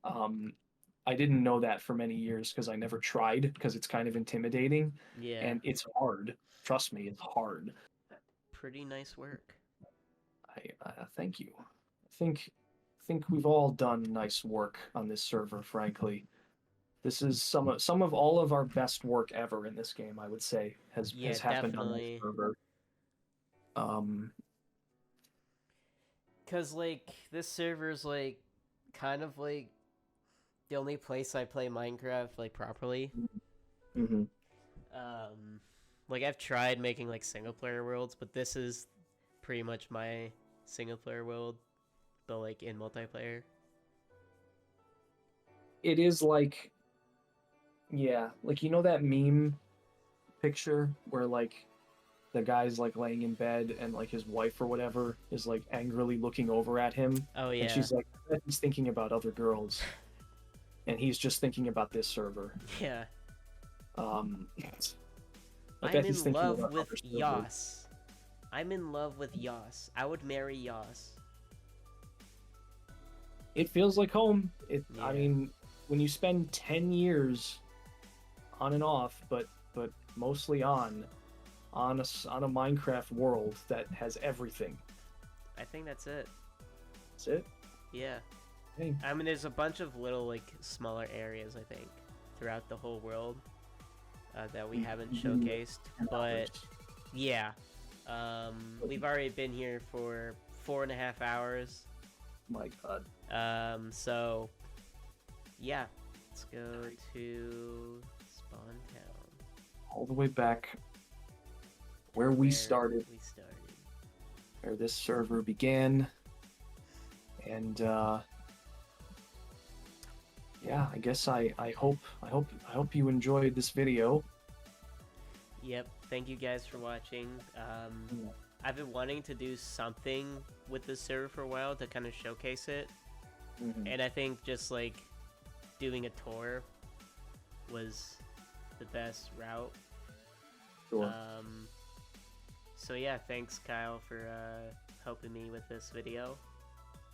I didn't know that for many years because I never tried because it's kind of intimidating. Yeah. And it's hard. Trust me, it's hard. Pretty nice work. Thank you. I think we've all done nice work on this server, frankly. This is some of all of our best work ever in this game, I would say, has happened on this server. Cause like this server's like kind of like the only place I play Minecraft like properly. Mm-hmm. Like I've tried making like single player worlds, but this is pretty much my single player world, but like in multiplayer. It is like, yeah, like you know that meme picture where like the guy's like laying in bed and like his wife or whatever is like angrily looking over at him. Oh yeah. And she's like, he's thinking about other girls, and he's just thinking about this server. Yeah. I'm in love with Yas. I'm in love with Yas. I would marry Yas. It feels like home. I mean, when you spend 10 years on and off, but mostly on a Minecraft world that has everything. I think that's it. That's it? Yeah. Hey. I mean, there's a bunch of little, like, smaller areas, I think, throughout the whole world that we haven't showcased. But, yeah. We've already been here for 4.5 hours. My god. So, yeah. Let's go to Spawntown. All the way back where we started. Where this server began. And, yeah, I guess I hope you enjoyed this video. Yep, thank you guys for watching. I've been wanting to do something with this server for a while to kind of showcase it. And I think just like doing a tour was the best route. Sure. So yeah, thanks Kyle for helping me with this video.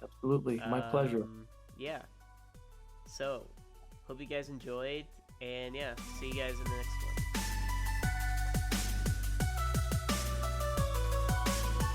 Absolutely, my pleasure. Yeah. So, hope you guys enjoyed, and yeah, see you guys in the next one.